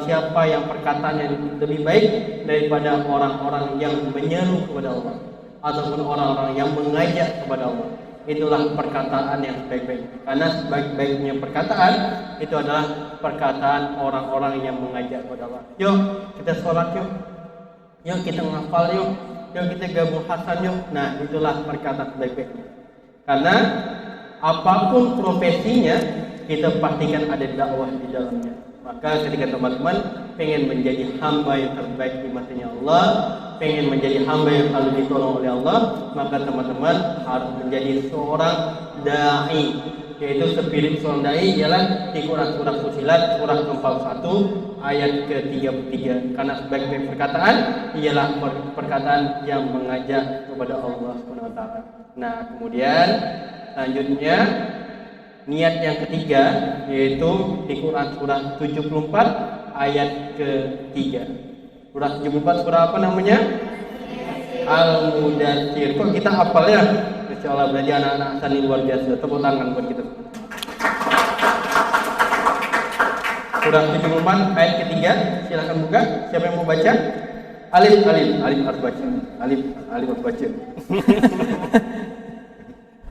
siapa yang perkataannya lebih baik daripada orang-orang yang menyeru kepada Allah ataupun orang-orang yang mengajak kepada Allah, itulah perkataan yang sebaik-baik. Karena sebaik-baiknya perkataan itu adalah perkataan orang-orang yang mengajak kepada Allah. Yuk kita sholat yuk, yuk kita menghafal yuk, yuk kita gabung hasan yuk. Nah itulah perkataan sebaik-baiknya. Karena apapun profesinya, kita pastikan ada dakwah di dalamnya. Maka ketika teman-teman pengen menjadi hamba yang terbaik di matanya Allah, pengen menjadi hamba yang selalu ditolong oleh Allah, maka teman-teman harus menjadi seorang dai. Yaitu spirit seorang dai ialah di Quran surah Fussilat surah ke-41 ayat ke-33. Karena sebaik-baik perkataan ialah perkataan yang mengajak kepada Allah SWT. Nah, kemudian selanjutnya niat yang ketiga yaitu di Quran surah 74 ayat ke-3. Surah 74 surah apa namanya? Al-Mudaththir. Kok kita hafal ya? Insyaallah belajar anak-anak sani luar biasa. Tepuk tangan buat kita. Surah 74 ayat ketiga. Silakan buka. Siapa yang mau baca? Alif harus baca. Alif harus baca.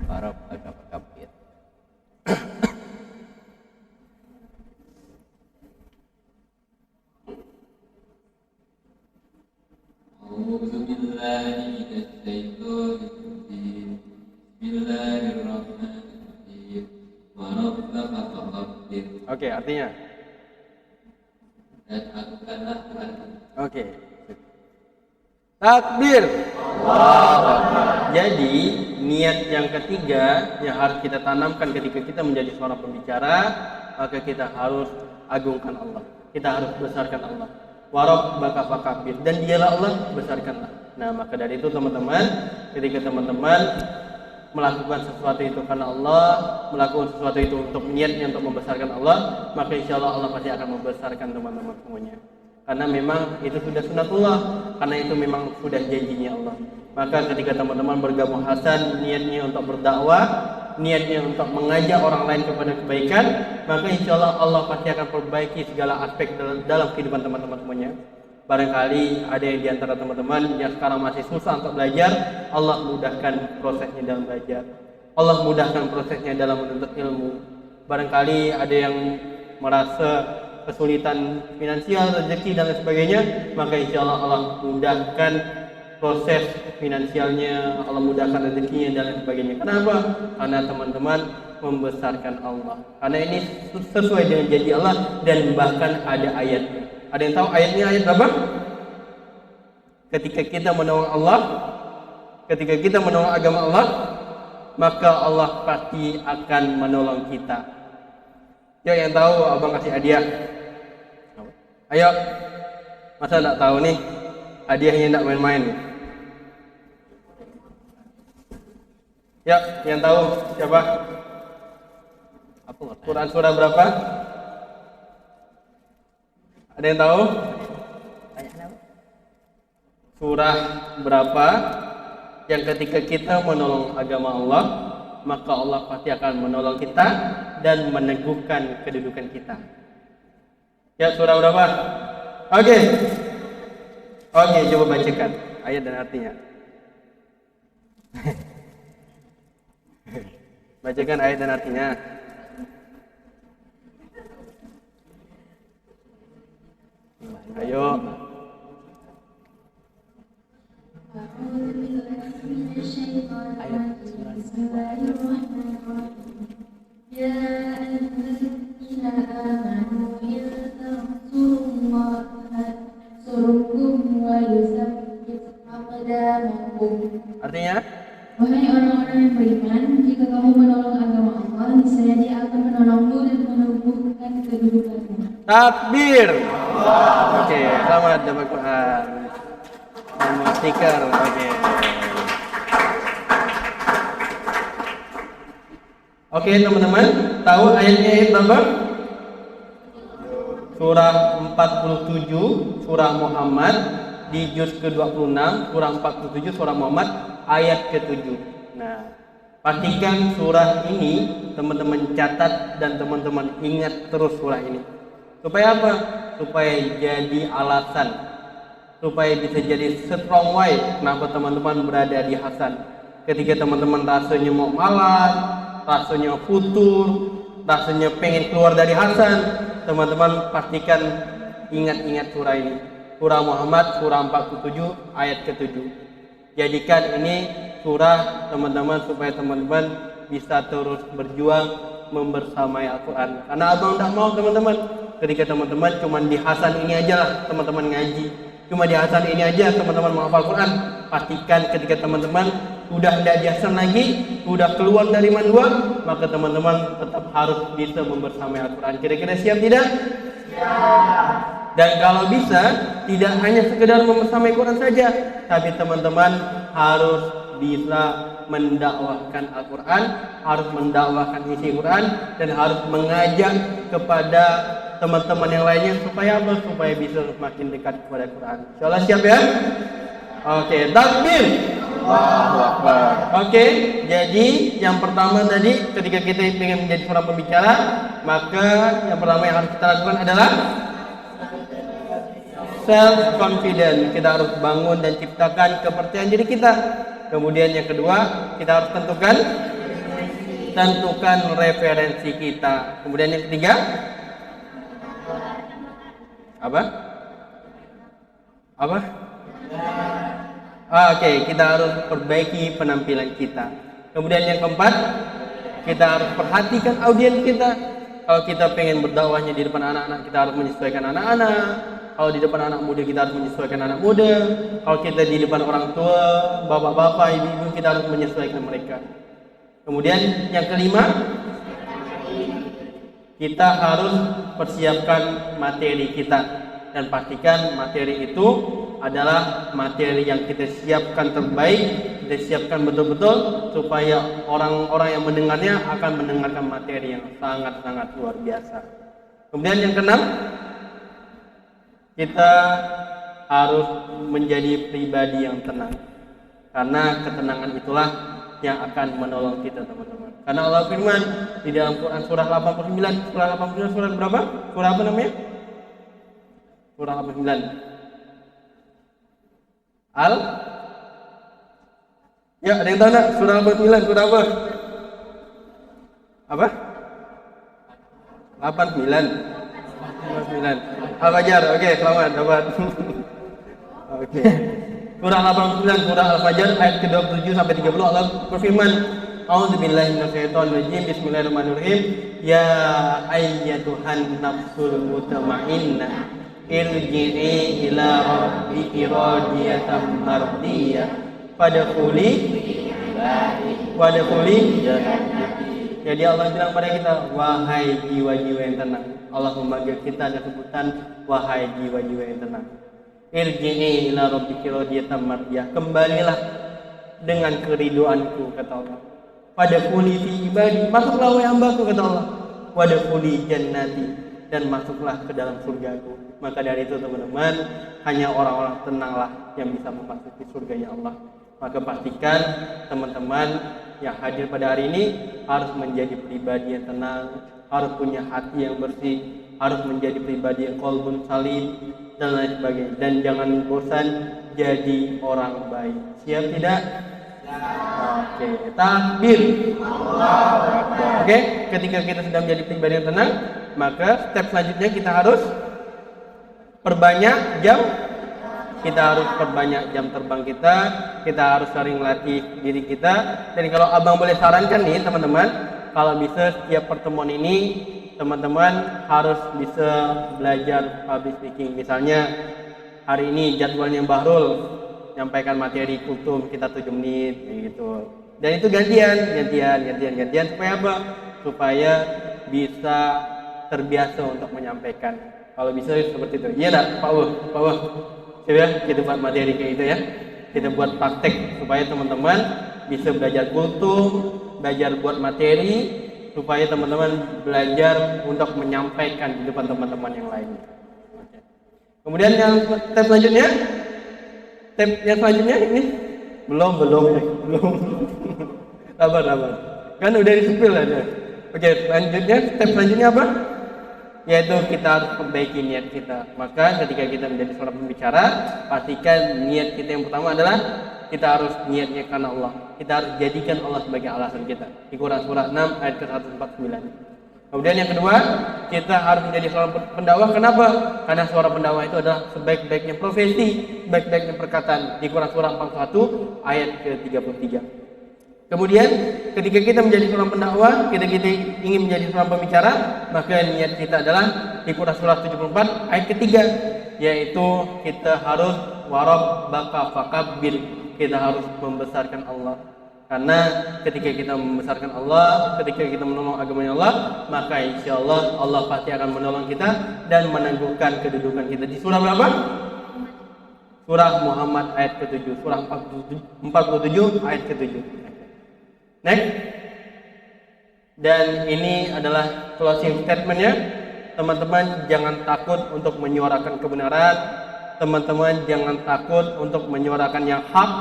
Arab agak-agak. أعوذ بالله من الشيطان الرجيم بسم الله الرحمن الرحيم وربك فكبر. Oke, artinya? Dan agunkanlah Tuhanmu. Oke. Takbir. Jadi niat yang ketiga yang harus kita tanamkan ketika kita menjadi seorang pembicara, maka kita harus agungkan Allah. Kita harus besarkan Allah. Warabbaka fakabbir, dan dialah Allah, besarkanlah. Nah, maka dari itu teman-teman, ketika teman-teman melakukan sesuatu itu karena Allah, melakukan sesuatu itu untuk niatnya untuk membesarkan Allah, maka insya Allah Allah pasti akan membesarkan teman-teman semuanya. Karena memang itu sudah sunatullah, karena itu memang sudah janjinya Allah. Maka ketika teman-teman bergabung hasan, niatnya untuk berdakwah, niatnya untuk mengajak orang lain kepada kebaikan, maka insya Allah Allah pasti akan perbaiki segala aspek dalam kehidupan teman-teman semuanya. Barangkali ada yang diantara teman-teman yang sekarang masih susah untuk belajar, Allah mudahkan prosesnya dalam belajar, Allah mudahkan prosesnya dalam menuntut ilmu. Barangkali ada yang merasa kesulitan finansial, rezeki dan lain sebagainya, maka insya Allah Allah mudahkan proses finansialnya, Allah mudahkan rezekinya dan lain sebagainya. Kenapa? Karena teman-teman membesarkan Allah. Karena ini sesuai dengan janji Allah dan bahkan ada ayatnya. Ada yang tahu ayatnya ayat berapa? Ketika kita menolong Allah, ketika kita menolong agama Allah, maka Allah pasti akan menolong kita. Yuk yang tahu abang kasih hadiah. Ayo. Masa enggak tahu nih? Hadiahnya enggak main-main. Ya, yang tahu siapa? Quran surah berapa? Ada yang tahu? Surah berapa yang ketika kita menolong agama Allah, maka Allah pasti akan menolong kita dan meneguhkan kedudukan kita. Ya, surah berapa? Oke, coba bacakan ayat dan artinya. Bacakan ayat dan artinya. Ayo. Artinya? Wahai orang-orang yang beriman, jika kamu menolong agama Allah, niscaya Dia akan menolongmu dan menumbuhkan kedudukanmu. Takbir. Oke, selamat dapat Quran. Nama stiker. Oke, teman-teman, tahu ayatnya ayat berapa? Surah 47, surah Muhammad di juz ke-26, surah 47 surah Muhammad ayat ke-7. Nah, pastikan surah ini teman-teman catat dan teman-teman ingat terus surah ini. Supaya apa? Supaya jadi alasan, supaya bisa jadi strong way kenapa teman-teman berada di Hasan. Ketika teman-teman rasanya mau malas, rasanya futur, rasanya pengen keluar dari Hasan, teman-teman pastikan ingat-ingat surah ini. Surah Muhammad, surah 47 ayat ke-7. Jadikan ini surah teman-teman supaya teman-teman bisa terus berjuang membersamai Al-Quran. Karena abang tidak mau teman-teman, ketika teman-teman cuma di Hasan ini aja lah teman-teman ngaji, cuma di Hasan ini aja teman-teman menghafal Quran. Pastikan ketika teman-teman udah tidak di Hasan lagi, udah keluar dari mandua, maka teman-teman tetap harus bisa membersamai Al-Quran. Kira-kira siap tidak? Siap. Dan kalau bisa, tidak hanya sekedar membersamai Quran saja, tapi teman-teman harus bisa mendakwahkan Al-Quran, harus mendakwahkan isi Quran, dan harus mengajak kepada teman-teman yang lainnya supaya apa? Supaya bisa semakin dekat kepada Quran. Insyaallah siap ya? Oke, takbir. Allahu Akbar. Oke, jadi yang pertama tadi ketika kita ingin menjadi seorang pembicara, maka yang pertama yang harus kita lakukan adalah self confidence. Kita harus bangun dan ciptakan kepercayaan diri kita. Kemudian yang kedua, kita harus tentukan referensi kita. Kemudian yang ketiga, apa? Oke, kita harus perbaiki penampilan kita. Kemudian yang keempat, kita harus perhatikan audiens kita. Kalau kita pengen berdakwahnya di depan anak-anak, kita harus menyesuaikan anak-anak. Kalau di depan anak muda, kita harus menyesuaikan anak muda. Kalau kita di depan orang tua, bapak-bapak, ibu-ibu, kita harus menyesuaikan mereka. Kemudian yang kelima, kita harus persiapkan materi kita. Dan pastikan materi itu adalah materi yang kita siapkan terbaik, kita siapkan betul-betul supaya orang-orang yang mendengarnya akan mendengarkan materi yang sangat-sangat luar biasa. Kemudian yang keenam, kita harus menjadi pribadi yang tenang, karena ketenangan itulah yang akan menolong kita teman-teman. Karena Allah firman di dalam Quran surah 89, surah berapa? Surah apa namanya? Surah 89. Ya, ada yang tahu enggak? Surah 89 surah apa? Apa? 89. Al-Fajr. Oke, selamat dapat. Oke. Surah 89 surah Al-Fajr ayat ke-27 sampai 30 Allah berfirman, A'udzubillahi minasyaitonirrajim. Bismillahirrahmanirrahim. Ya ayyatuhan nafsul mutmainnah, irji'i ila rabbiki radiyatan mardiyah fadkhuli jannati. Jadi Allah bilang pada kita, wahai jiwa-jiwa yang tenang. Allah memanggil kita dengan sebutan wahai jiwa-jiwa yang tenang. Irji'i ila rabbiki radiyatan mardiyah. Kembalilah dengan keriduanku, kata Allah. Fadkhuli fi ibadi. Masuklah wahai hambaku, kata Allah. Wadkhuli jannati. Dan masuklah ke dalam surgaku. Maka dari itu teman-teman, hanya orang-orang tenanglah yang bisa memasuki surganya Allah. Maka pastikan teman-teman yang hadir pada hari ini harus menjadi pribadi yang tenang, harus punya hati yang bersih, harus menjadi pribadi yang qalbun salim dan lain sebagainya. Dan jangan bosan jadi orang baik. Siap tidak? Oke, takbir. Oke, ketika kita sudah menjadi pribadi yang tenang, maka step selanjutnya kita harus perbanyak jam. Kita harus perbanyak jam terbang kita. Kita harus sering latih diri kita. Jadi kalau abang boleh sarankan nih teman-teman, kalau bisa setiap pertemuan ini teman-teman harus bisa belajar public speaking. Misalnya hari ini jadwalnya Bahrul nyampaikan materi kultum kita 7 menit gitu. Dan itu gantian supaya apa? Supaya bisa terbiasa untuk menyampaikan. Kalau bisa seperti itu. Iya enggak, Pak Wah. Coba kita buat materi kayak itu ya. Kita buat praktek supaya teman-teman bisa belajar kultum, belajar buat materi, supaya teman-teman belajar untuk menyampaikan di depan teman-teman yang lainnya. Kemudian yang step selanjutnya, ini belum. Sabar. Kan udah disepil aja. Oke, step selanjutnya apa? yaitu kita harus perbaiki niat kita. Maka ketika kita menjadi seorang pembicara, pastikan niat kita yang pertama adalah kita harus niatnya karena Allah. Kita harus jadikan Allah sebagai alasan kita. Di Quran surah 6 ayat ke-149. Kemudian yang kedua, kita harus menjadi seorang pendakwah. Kenapa? Karena seorang pendakwah itu adalah sebaik-baiknya profesi, sebaik-baiknya perkataan. Di Quran surah 41 ayat ke-33. Kemudian ketika kita menjadi seorang pendakwah, kita ingin menjadi seorang pembicara, maka niat kita adalah di Quran surah 74 ayat ketiga, yaitu kita harus warabbaka fakabbir, kita harus membesarkan Allah. Karena ketika kita membesarkan Allah, ketika kita menolong agamanya Allah, maka insya Allah Allah pasti akan menolong kita dan menangguhkan kedudukan kita. Di surah berapa? Surah Muhammad ayat ke-7, surah 47 ayat ke-7. Next. Dan ini adalah closing statementnya. Teman-teman jangan takut untuk menyuarakan kebenaran. Teman-teman jangan takut untuk menyuarakan yang hak.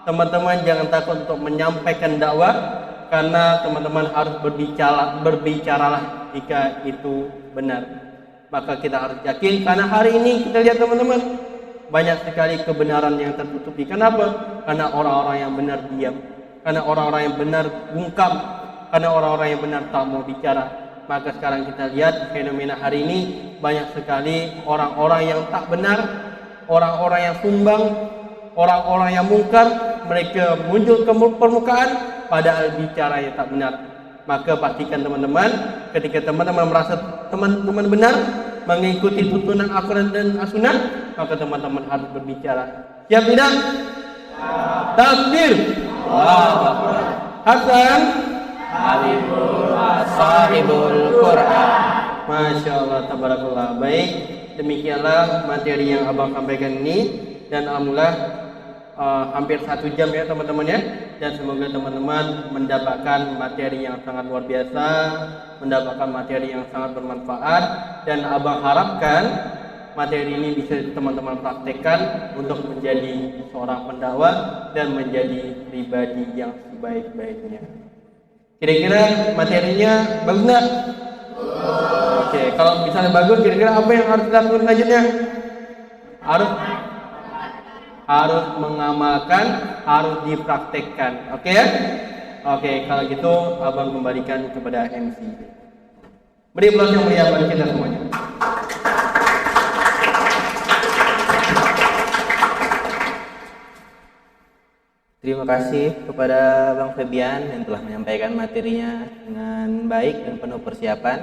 Teman-teman jangan takut untuk menyampaikan dakwah, karena teman-teman harus berbicaralah jika itu benar. Maka kita harus yakin, karena hari ini kita lihat teman-teman, banyak sekali kebenaran yang tertutupi. Kenapa? Karena orang-orang yang benar diam. Karena orang-orang yang benar bungkam, karena orang-orang yang benar tak mau bicara. Maka sekarang kita lihat fenomena hari ini, banyak sekali orang-orang yang tak benar, orang-orang yang sumbang, orang-orang yang mungkar, mereka muncul ke permukaan padahal bicara yang tak benar. Maka pastikan teman-teman, ketika teman-teman merasa teman-teman benar mengikuti tuntunan Al-Quran dan As-Sunnah, maka teman-teman harus berbicara. Siap tidak? Takbir. Hasan Habibul Sahibul Quran. Masya Allah, tabarakallah. Baik, demikianlah materi yang abang sampaikan ini, dan alhamdulillah hampir 1 jam ya teman-teman ya. Dan semoga teman-teman mendapatkan materi yang sangat luar biasa, mendapatkan materi yang sangat bermanfaat, dan abang harapkan materi ini bisa teman-teman praktekkan untuk menjadi seorang pendakwah dan menjadi pribadi yang sebaik-baiknya. Kira-kira materinya bagus nggak? Oke, kalau misalnya bagus, kira-kira apa yang harus dilakukan selanjutnya? Harus mengamalkan, harus dipraktekkan. Oke ya? Oke, kalau gitu abang kembalikan kepada MC. Beri aplaus yang meriah bagi kita semuanya. Terima kasih kepada Bang Febian yang telah menyampaikan materinya dengan baik dan penuh persiapan.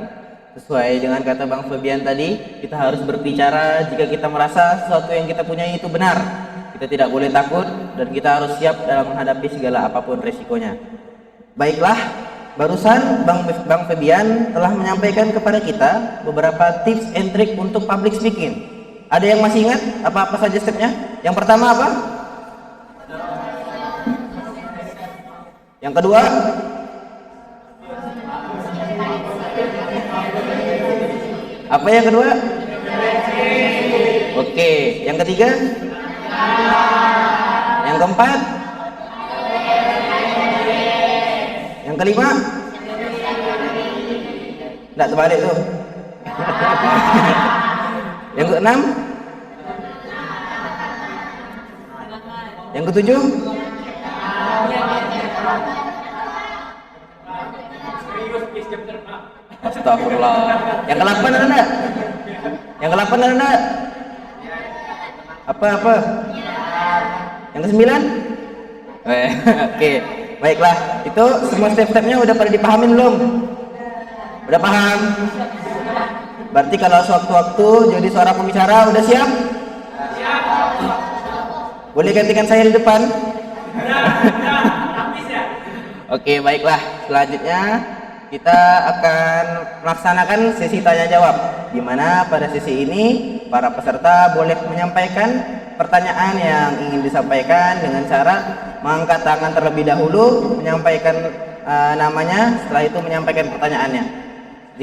Sesuai dengan kata Bang Febian tadi, kita harus berbicara jika kita merasa sesuatu yang kita punyai itu benar. Kita tidak boleh takut dan kita harus siap dalam menghadapi segala apapun resikonya. Baiklah, barusan Bang Febian telah menyampaikan kepada kita beberapa tips and trick untuk public speaking. Ada yang masih ingat apa-apa saja stepnya? Yang pertama apa? Yang kedua, apa yang kedua? Oke, yang ketiga? Yang keempat? Yang kelima? Nggak terbalik tuh. Yang keenam? Yang ketujuh? Astagfirullah. Yang ke-8 ada enggak? Yang ke-8 ada enggak? Apa? Yang ke-9? Oke, baiklah. Itu semua step-stepnya udah pada dipahamin belum? Udah paham? Berarti kalau sewaktu-waktu jadi seorang pembicara udah siap? Siap. Boleh gantikan saya di depan? Oke, baiklah. Selanjutnya kita akan melaksanakan sesi tanya jawab, di mana pada sesi ini para peserta boleh menyampaikan pertanyaan yang ingin disampaikan dengan cara mengangkat tangan terlebih dahulu, menyampaikan namanya, setelah itu menyampaikan pertanyaannya.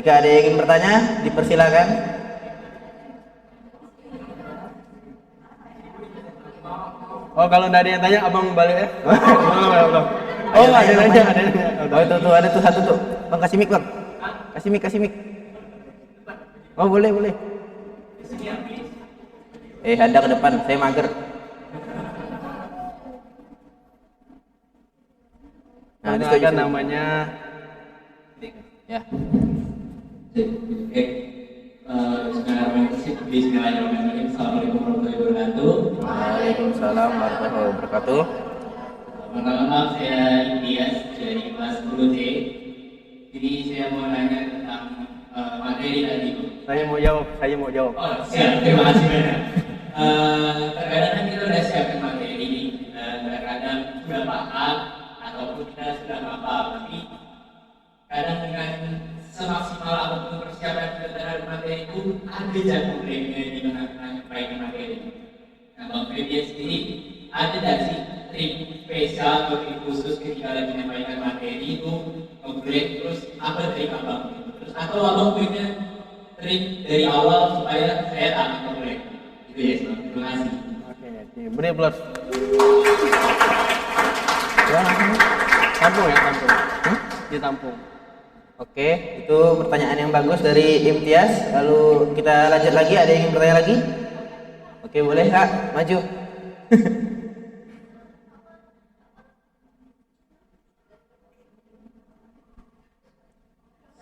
Jika ada yang ingin bertanya, dipersilakan. Oh, kalau nggak ada yang tanya, abang balik ya. Oh, ada yang nanya. Oh, itu tuh ada tuh satu tuh. Bang, kasih mic, Bang. Kasih mic. Oh boleh boleh. Anda ke depan, saya mager. Nah, ini kan namanya Ya. Oke. Bismillahirrahmanirrahim. Assalamualaikum warahmatullahi wabarakatuh. Waalaikumsalam warahmatullahi wabarakatuh. Pertama, saya Ilyas dari kelas 10C. Jadi saya mau nanya tentang materi tadi. saya mau jawab. Oh, siap. Terima kasih banyak. Terkadang kan kita sudah siapkan materi, terkadang sudah paham ataupun kita sudah hafal, tapi kadang dengan semaksimal apapun persiapan kita terhadap materi itu ada jago lainnya di menyampaikan materi. Nah, Bang Febian sendiri ada nggak sih trik spesial atau trik khusus ketika lagi menyampaikan materi itu nge-break, terus apa trik abang? Terus atau abang punya trik dari awal supaya saya tak nge-break? Itu ya, Bang. Terima kasih. Oke, beri plus. Ya, tampung ya, tampung. Ditampung. Oke, itu pertanyaan yang bagus dari Imtiaz. Lalu kita lanjut lagi, ada yang ingin bertanya lagi? Oke, boleh Kak, maju.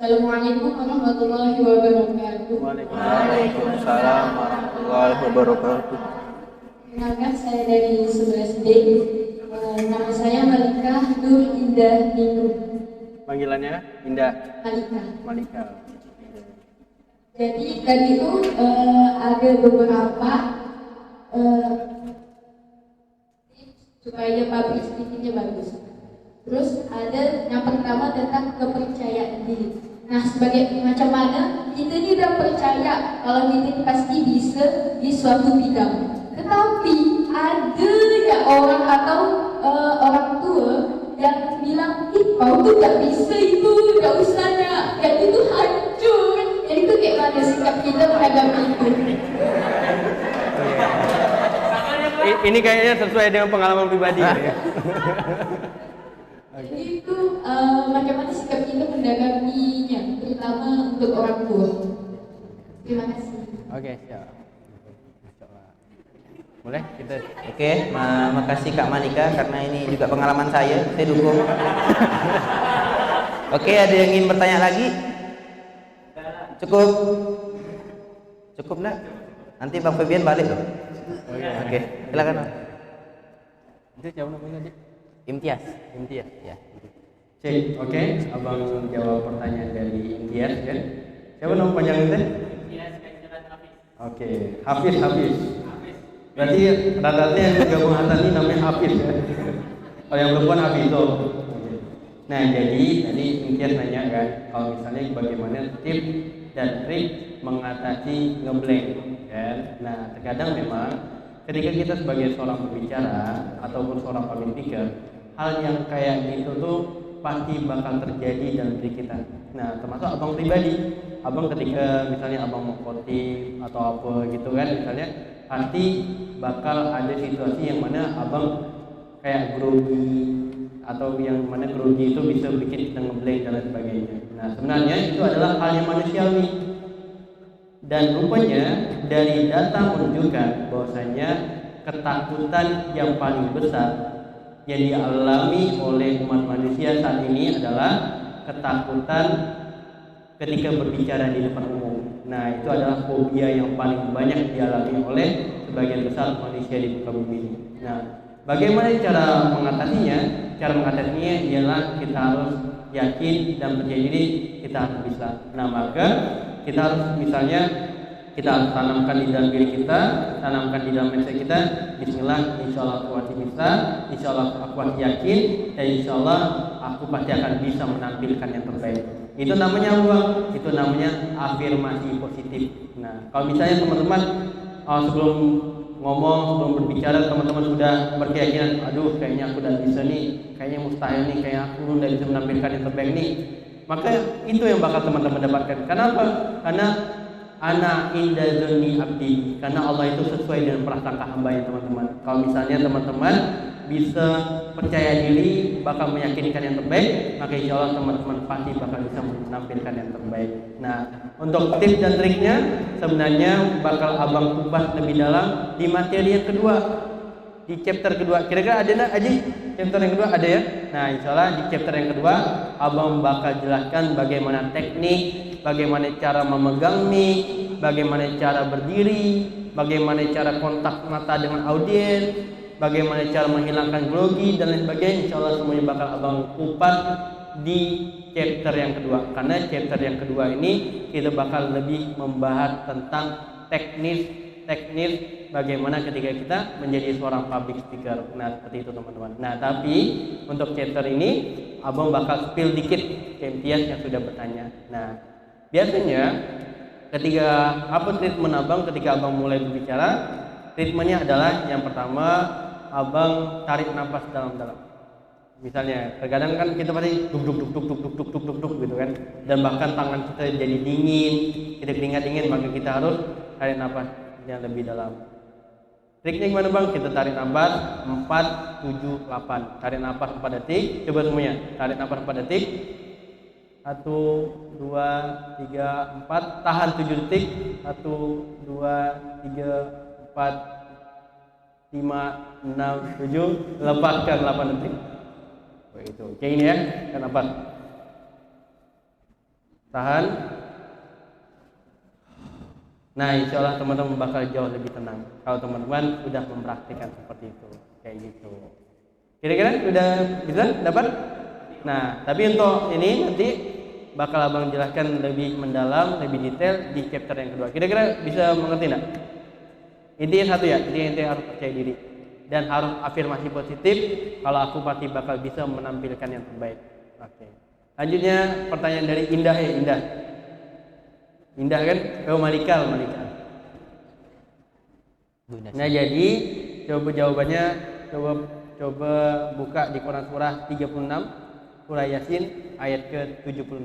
Assalamualaikum warahmatullahi wabarakatuh. Waalaikumsalam warahmatullahi wabarakatuh. Kenalkan, saya dari 11D. Nama saya Malika Nur Indah Ningrum. Panggilannya Indah Malika. Malika. Jadi tadi itu ada beberapa supaya public speakingnya bagus. Terus ada yang pertama tentang kepercayaan diri. Nah, sebagai macam mana kita ini udah percaya kalau kita ini pasti bisa di suatu bidang. Tetapi ada ya orang atau orang tua yang bilang, ih kau tuh gak bisa itu, gak usahnya, yang itu hancur. Jadi itu kayak mana sikap kita menghadapi itu? Ini kayaknya sesuai dengan pengalaman pribadi. Ya. Jadi itu macam mana sikap kita mendaganginya, terutama untuk orang tua. Terima kasih. Oke, siap. Boleh kita. Oke, makasih Kak Malika karena ini juga pengalaman saya dukung. Oke, ada yang ingin bertanya lagi? Cukup? Cukup enggak? Nanti Bang Febian balik loh. Oke, silakan. Itu siapa namanya tadi? Imtiaz. Imtiaz. Ya. Cek, oke. Abang jawab pertanyaan dari Imtiaz kan? Siapa nama panjang itu? Oke, Hafiz. Berarti rata-rata yang gabung atas ini namanya Hafiz ya. Kalau yang perempuan Hafizul. Nah, jadi tadi Imtiaz nanya kan, kalau misalnya bagaimana tips dan trik mengatasi ngeblank kan? Nah, terkadang memang ketika kita sebagai seorang pembicara ataupun seorang public speaker, hal yang kayak gitu tuh pasti bakal terjadi dalam diri kita. Nah, termasuk abang pribadi, abang ketika misalnya abang mau khotib atau apa gitu kan, misalnya pasti bakal ada situasi yang mana abang kayak grogi atau yang mana grogi itu bisa bikin kita ngeblank dan lain sebagainya. Nah, sebenarnya itu adalah hal yang manusiawi. Dan rupanya dari data menunjukkan bahwasanya ketakutan yang paling besar yang dialami oleh umat manusia saat ini adalah ketakutan ketika berbicara di depan umum. Nah, itu adalah fobia yang paling banyak dialami oleh sebagian besar manusia di muka bumi ini. Nah, bagaimana cara mengatasinya? Cara mengatasinya ialah kita harus yakin dan percaya diri kita harus bisa. Nah, maka kita harus misalnya kita harus tanamkan di dalam diri kita, tanamkan di dalam mindset kita. Bismillah, insya Allah aku pasti bisa, insya Allah aku pasti yakin, dan insya Allah aku pasti akan bisa menampilkan yang terbaik. Itu namanya apa? Itu namanya afirmasi positif. Nah, kalau misalnya teman-teman sebelum ngomong, sebelum berbicara, teman-teman sudah berkeyakinan, aduh kayaknya aku udah bisa nih, kayaknya mustahil nih, kayak aku udah bisa menampilkan yang terbaik nih, maka itu yang bakal teman-teman dapatkan. Kenapa? Karena ana inda dzanni abdi, karena Allah itu sesuai dengan prasangka hamba ya teman-teman. Kalau misalnya teman-teman bisa percaya diri, bakal meyakinkan yang terbaik, maka insya Allah teman-teman pasti bakal bisa menampilkan yang terbaik. Nah, untuk tips dan triknya sebenarnya bakal abang kupas lebih dalam di materi yang kedua, di chapter kedua. Kira-kira ada nggak Aji? Chapter yang kedua ada ya? Nah, insya Allah di chapter yang kedua abang bakal jelaskan bagaimana teknik, bagaimana cara memegang mic, bagaimana cara berdiri, bagaimana cara kontak mata dengan audiens, bagaimana cara menghilangkan grogi dan lain sebagainya. Insya Allah semuanya bakal abang kupas di chapter yang kedua. Karena chapter yang kedua ini kita bakal lebih membahas tentang teknis bagaimana ketika kita menjadi seorang public speaker. Nah, seperti itu teman-teman. Nah, tapi untuk chapter ini abang bakal spill dikit ke imtiaz yang sudah bertanya. Nah, biasanya ketika apa treatment abang ketika abang mulai berbicara, treatmentnya adalah yang pertama abang tarik nafas dalam-dalam. Misalnya, terkadang kan kita pasti duk gitu kan, dan bahkan tangan kita jadi dingin, kita keringat dingin, maka kita harus tarik nafas yang lebih dalam. Triknya gimana bang? Kita tarik nafas 4, 7, 8. Tarik nafas 4 detik. Coba semuanya. Tarik nafas 4 detik. 1, 2, 3, 4. Tahan 7 detik. 1, 2, 3, 4, 5, 6, 7. Lepaskan 8 detik. Begitu. Kayak ini ya. Tarik nafas. Tahan. Nah, insya Allah teman-teman bakal jauh lebih tenang kalau teman-teman sudah mempraktikkan seperti itu, kayak gitu. Kira-kira sudah bisa dapat? Nah, tapi untuk ini nanti bakal abang jelaskan lebih mendalam, lebih detail di chapter yang kedua. Kira-kira bisa mengerti enggak? Intinya satu ya, intinya harus percaya diri dan harus afirmasi positif. Kalau aku pasti bakal bisa menampilkan yang terbaik. Oke. Lanjutnya pertanyaan dari Indah ya, Indah. Indah kan? Malika. Nah, jadi coba jawabannya coba buka di Quran surah 36 surah Yasin ayat ke-76.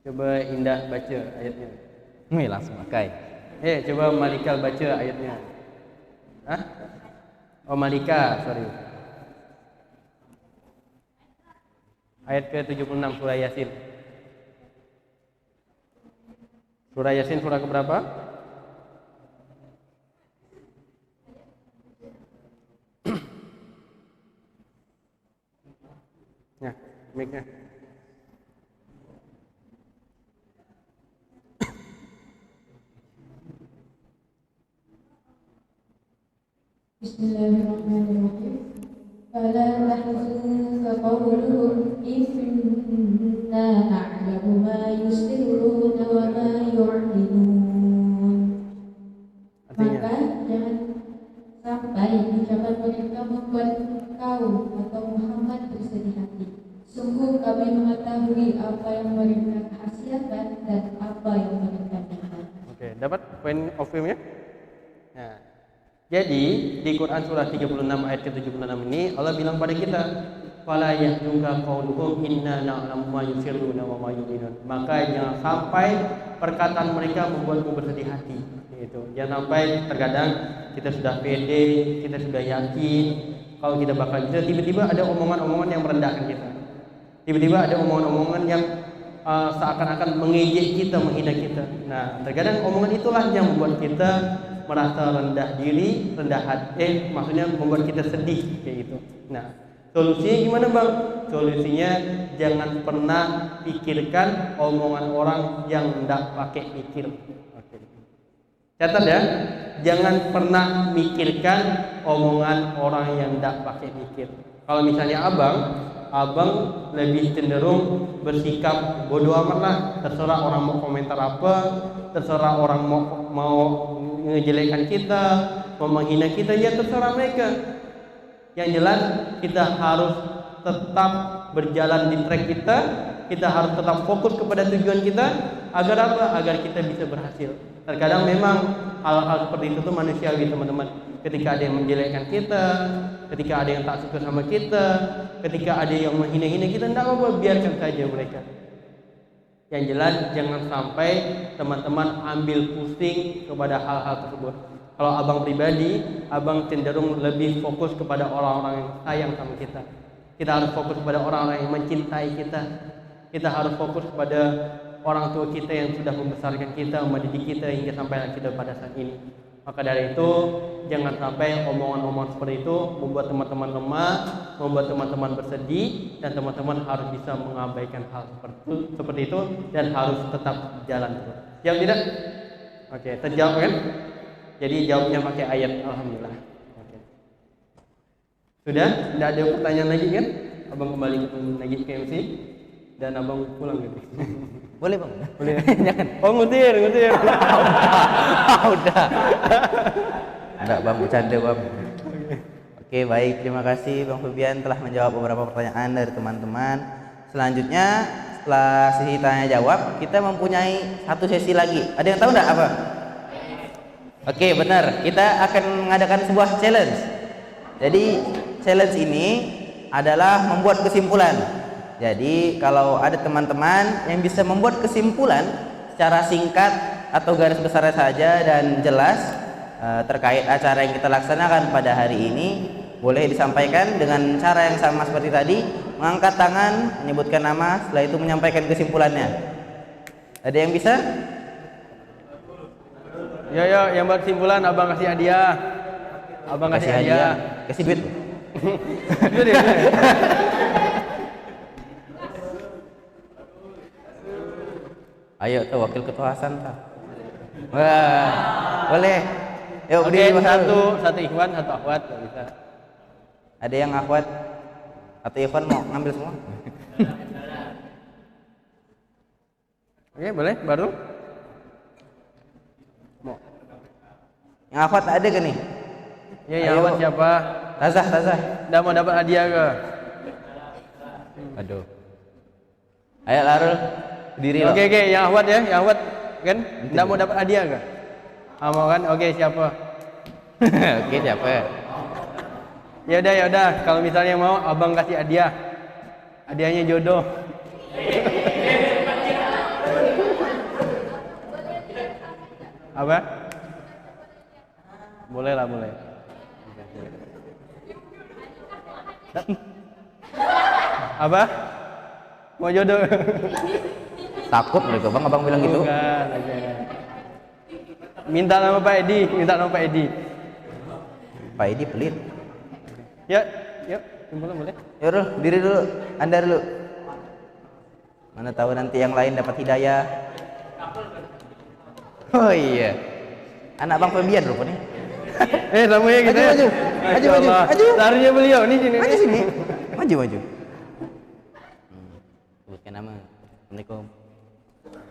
Coba Indah baca ayatnya. Langsung pakai. Coba Malika baca ayatnya. Hah? Oh, Malika, sorry. Ayat ke-76 surah Yasin. Surah Yasin surah keberapa? Ya, mic-nya. Bismillahirrahmanirrahim. Fala tahzunka qawluhum inna na'lamu ma yusirruna wa ma yu'linun. Maka jangan sampai ucapan mereka membuat engkau atau Muhammad bersedih hati. Sungguh kami mengetahui apa yang mereka rahasiakan dan apa yang mereka nyimpan. Oke, dapat point of view-nya? Nah, jadi di Quran surah 36 ayat ke-76 ini Allah bilang pada kita, "Fala yahzunka qauluhum inna na'lamu ma yusirruna wa ma yu'linun." Maka jangan sampai perkataan mereka membuatmu bersedih hati. Gitu. Jangan sampai terkadang kita sudah pede, kita sudah yakin kalau kita bakal bisa, tiba-tiba ada omongan-omongan yang merendahkan kita. Tiba-tiba ada omongan-omongan yang seakan-akan mengejek kita, menghina kita. Nah, terkadang omongan itulah yang membuat kita merasa rendah diri, rendah hati, maksudnya membuat kita sedih kayak gitu. Nah, solusinya gimana bang? Solusinya jangan pernah pikirkan omongan orang yang tidak pakai mikir. Oke. Catat ya, jangan pernah mikirkan omongan orang yang tidak pakai mikir. Kalau misalnya abang lebih cenderung bersikap bodoh amat lah, terserah orang mau komentar apa, terserah orang mau ngejelekan kita, mau menghina kita, ya terserah mereka. Yang jelas kita harus tetap berjalan di track kita harus tetap fokus kepada tujuan kita, agar apa? Agar kita bisa berhasil. Terkadang memang hal-hal seperti itu tuh manusiawi teman-teman. Ketika ada yang menjelekkan kita, ketika ada yang tak suka sama kita, ketika ada yang menghina-hina kita, tidak apa-apa, biarkan saja mereka. Yang jelas jangan sampai teman-teman ambil pusing kepada hal-hal tersebut. Kalau abang pribadi, abang cenderung lebih fokus kepada orang-orang yang sayang sama kita. Kita harus fokus kepada orang-orang yang mencintai kita. Kita harus fokus kepada orang tua kita yang sudah membesarkan kita, mendidik kita hingga sampai kita pada saat ini. Maka dari itu, jangan sampai omongan-omongan seperti itu membuat teman-teman lemah, membuat teman-teman bersedih, dan teman-teman harus bisa mengabaikan hal seperti itu dan harus tetap jalan terus. Jawab tidak? Oke, terjawab kan? Jadi jawabnya pakai ayat, alhamdulillah. Oke. Sudah? Tidak ada pertanyaan lagi kan? Abang kembali lagi ke MC dan abang pulang gitu. Boleh bang? Boleh. Jangan. Oh ngutir. Udah. Enggak bang, bercanda bang. Oke baik, terima kasih Bang Febian telah menjawab beberapa pertanyaan dari teman-teman. Selanjutnya setelah sesi tanya jawab, kita mempunyai satu sesi lagi. Ada yang tahu enggak apa? Oke benar, kita akan mengadakan sebuah challenge. Jadi challenge ini adalah membuat kesimpulan. Jadi kalau ada teman-teman yang bisa membuat kesimpulan secara singkat atau garis besar saja dan jelas terkait acara yang kita laksanakan pada hari ini, boleh disampaikan dengan cara yang sama seperti tadi, mengangkat tangan, menyebutkan nama, setelah itu menyampaikan kesimpulannya. Ada yang bisa? Ya, yang buat kesimpulan abang kasih hadiah. Abang kasih hadiah. Kasih duit. Itu dia. Ayo tuh wakil ketua Hasan tuh. Wah, boleh. Yuk Oke, berdiri satu ikhwan, satu akhwat, bisa. Ada yang akhwat atau ikhwan mau ngambil semua? Oke, boleh, baru. Mau. Yang akhwat ada kan nih? Ya, yang akhwat siapa? Tazah. Udah mau dapat hadiah ke? Aduh. Ayo Larul, berdiri loh. Oke, yang akhwat ya, yang akhwat kan? Udah mau dapat hadiah ke? Mau kan? Oke, siapa? Oke, siapa? Ya udah. Kalau misalnya mau, abang kasih hadiah. Hadiahnya jodoh. Apa? Boleh lah, boleh. Apa? Mau jodoh? Takut mereka bang, abang bilang gitu. Bukan, jangan. Minta nama Pak Edi. Pak Edi pelit. Ya, yuk, simpulan boleh. Yaudah, diri dulu, Anda dulu. Mana tahu nanti yang lain dapat hidayah. Oh iya, anak Bang Febian rupanya. Namanya gitu. Maju. Larinya beliau nih sini. Maju. Sebutkan nama. Assalamualaikum.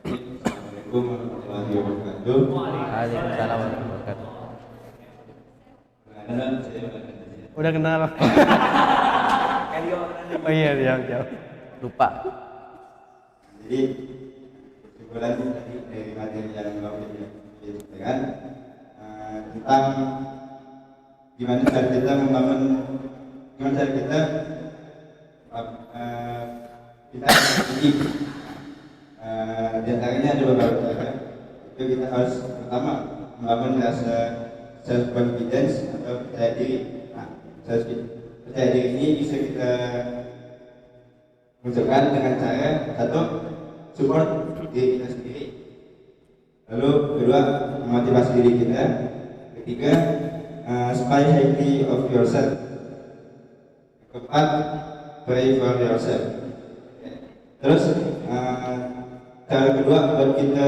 Assalamualaikum warahmatullahi wabarakatuh. Waalaikumsalam warahmatullahi wabarakatuh. Perkenalkan, saya Bapak. Udah kenal. Oh iya, jauh. Lupa. Jadi kesimpulan tadi dari materi yang Bapak sampaikan tentang gimana cara kita membangun, gimana cara kita hidup. Di antaranya ada beberapa cara. Itu kita harus pertama membangun rasa self confidence atau percaya diri. Nah, percaya diri ini bisa kita munculkan dengan cara satu, support diri kita sendiri. Lalu kedua, memotivasi diri kita. Ketiga, spy highly of yourself. Keempat, pray for yourself. Terus cara kedua untuk kita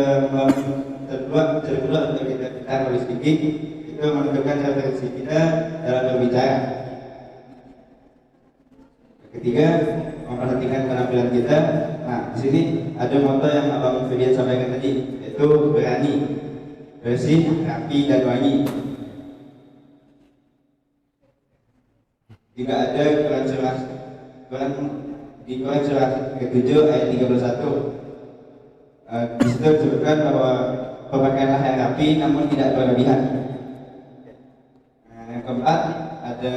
harus speaking, itu menentukan referensi kita dalam berbicara. Ketiga, memperhatikan penampilan kita. Nah, di sini ada moto yang Abang Febian sampaikan tadi, yaitu berani, bersih, rapi, dan wangi. Jika ada di Quran surah ke-7 ayat 31, di situ disebutkan bahwa pemakaianlah yang rapi namun tidak berlebihan. Yang keempat ada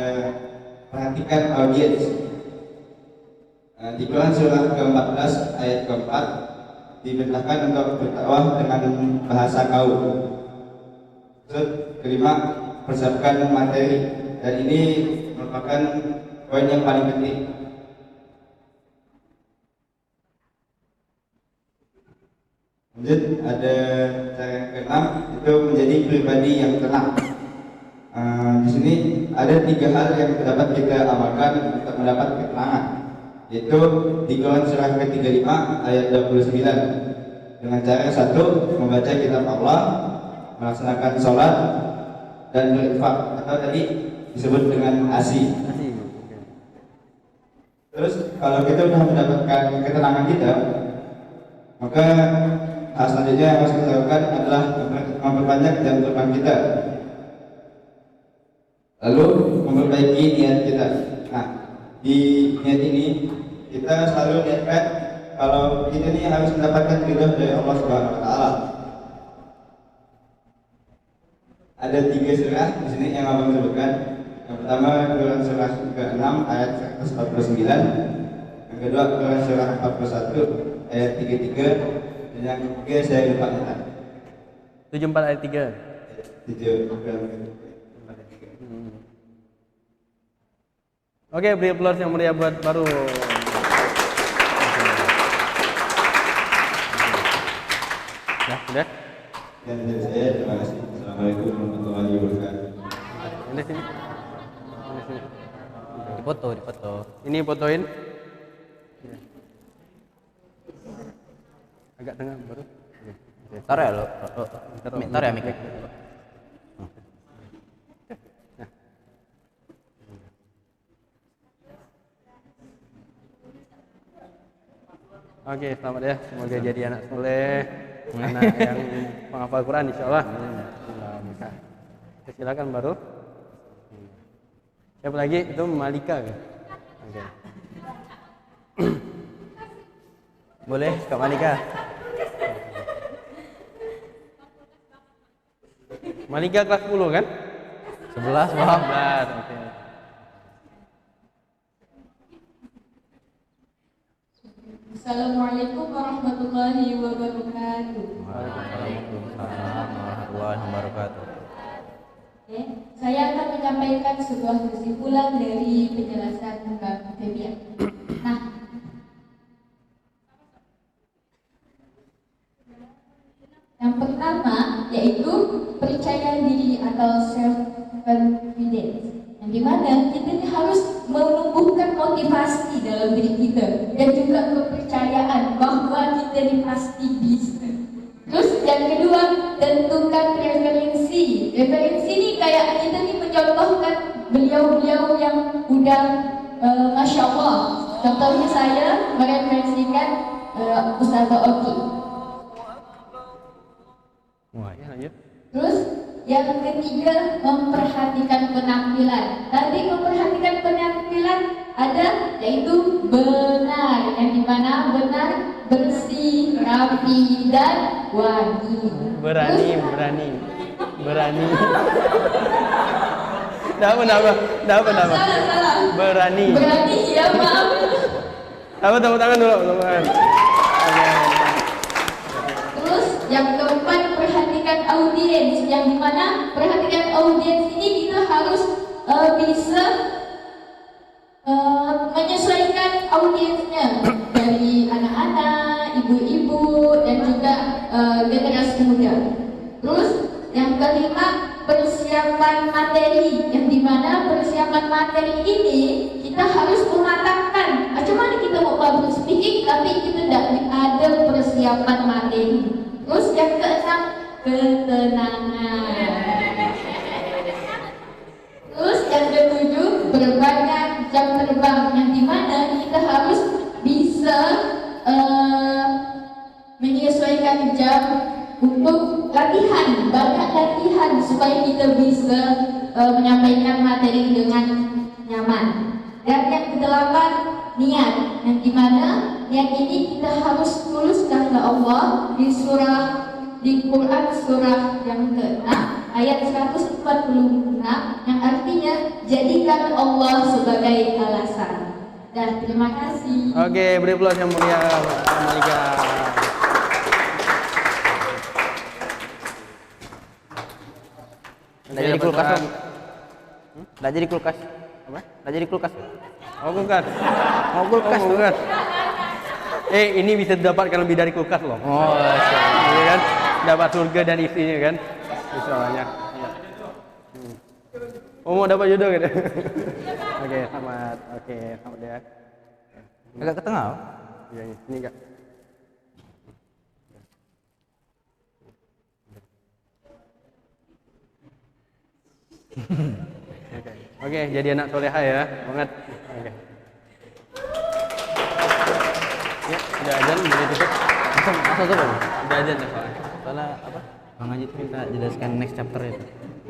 perhatikan audiens. Di Quran surah ke-14 ayat keempat, diperintahkan untuk berdakwah dengan bahasa kaum. Terus kelima, persiapkan materi, dan ini merupakan poin yang paling penting. Lanjut, ada cara yang keenam, itu menjadi pribadi yang tenang. Di sini ada 3 hal yang dapat kita amalkan untuk mendapat ketenangan, yaitu di Quran surah ke-35 ayat 29 dengan cara 1, membaca kitab Allah, melaksanakan sholat, dan berinfak atau tadi disebut dengan asi. Terus kalau kita sudah mendapatkan ketenangan kita, maka hal selanjutnya yang harus kita lakukan adalah memperbanyak jam terbang kita, lalu memperbaiki niat kita. Nah, di niat ini kita selalu niatkan kalau kita ini harus mendapatkan ridho dari Allah Subhanahu Wa Taala. Ada 3 surah di sini yang abang sebutkan. Yang pertama Quran surah ke-6 ayat 149, yang kedua Quran surah 41 ayat 33, dan yang ketiga saya lupa ingat. 74 ayat 3. 7. Oke, beri aplaus yang meriah buat baru. Ya, sudah. Dan dari saya terima kasih. Assalamualaikum warahmatullahi wabarakatuh. Ini sini. Ini sini. Dipoto. Ini fotoin. Agak tengah baru. Taruh ya lo. Taruh ya mic. Oke, selamat ya. Semoga jadi anak soleh, anak yang penghafal Quran insyaallah. Silakan baru. Siapa lagi? Itu Malika kan? Oke. Boleh, Kak Malika. Malika kelas 10 kan? 11, Bang. 11. Oke. Assalamualaikum warahmatullahi wabarakatuh. Waalaikumsalam warahmatullahi wabarakatuh. Oke, saya akan menyampaikan sebuah kesimpulan dari penjelasan Mbak Febian. Nah, yang pertama yaitu percaya diri atau self confidence, yang dimana kita ini harus menumbuhkan motivasi dalam diri kita dan juga kepercayaan bahwa kita ini pasti bisa. Terus yang kedua, tentukan referensi. Referensi ini kayak kita ini mencontohkan beliau-beliau yang udah Masya Allah. Contohnya saya mereferensikan Ustazah Oki. Wah, ya lanjut. Terus yang ketiga, memperhatikan penampilan. Tadi memperhatikan penampilan ada yaitu benar, yang dimana benar, bersih, rapi, dan wangi. Berani. Apa? Salah. Berani. Berani, ya maaf. Tepuk tangan dulu, teman. Terus yang keempat, perhatikan audiens, yang dimana perhatikan audiens ini kita harus bisa menyesuaikan audiensnya dari anak-anak, ibu-ibu, dan juga generasi muda. Terus yang kelima, persiapan materi, yang dimana persiapan materi ini kita harus mematangkan. Macam mana kita mau public speaking tapi kita tidak ada persiapan materi. Terus yang keenam, ketenangan. Terus yang ketujuh, berbanyak jam terbang, yang dimana kita harus bisa menyesuaikan jam untuk latihan, banyak latihan supaya kita bisa menyampaikan materi dengan nyaman. Dan yang kedelapan, niat, yang dimana niat ini kita harus tulus karena Allah. Di Quran surah yang ke-6 ayat 146 yang artinya jadikan Allah sebagai alasan. Dan terima kasih. Oke, beri aplaus yang mulia Malika. Nggak jadi kulkas Kebetulan- Om. Nggak jadi kulkas. Apa? Nggak jadi kulkas. Oh kulkas. Mau kulkas. Oh, kulkas. Ini bisa didapatkan lebih dari kulkas loh. Oh, Iya kan? Dapat surga dan isinya kan? Misalnya. Oh mau dapat jodoh gitu. Oke, selamat. Oke, selamat ya. agak ke tengah. Om. Iya, ini enggak. Oke. Oke, jadi anak soleha ya, banget. Oke. Ya, udah azan, boleh tutup. Langsung tuh Om. Udah azan ya soalnya. Soalnya apa? Bang Haji tuh minta jelaskan next chapter itu.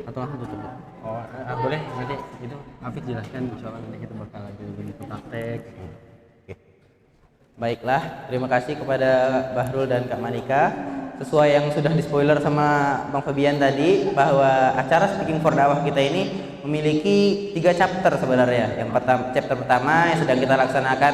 Atau langsung tutup. Oh, boleh nanti itu Afid jelaskan soalnya nanti kita bakal lagi begitu praktek. Baiklah, terima kasih kepada Bahrul dan Kak Manika. Sesuai yang sudah di spoiler sama Bang Fabian tadi, bahwa acara Speaking for Dakwah kita ini memiliki 3 chapter sebenarnya. Yang chapter pertama yang sedang kita laksanakan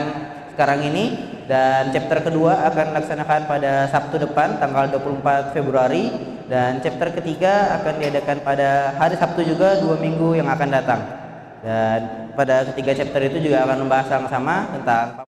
sekarang ini, dan chapter kedua akan dilaksanakan pada Sabtu depan tanggal 24 Februari, dan chapter ketiga akan diadakan pada hari Sabtu juga 2 minggu yang akan datang. Dan pada ketiga chapter itu juga akan membahas sama-sama tentang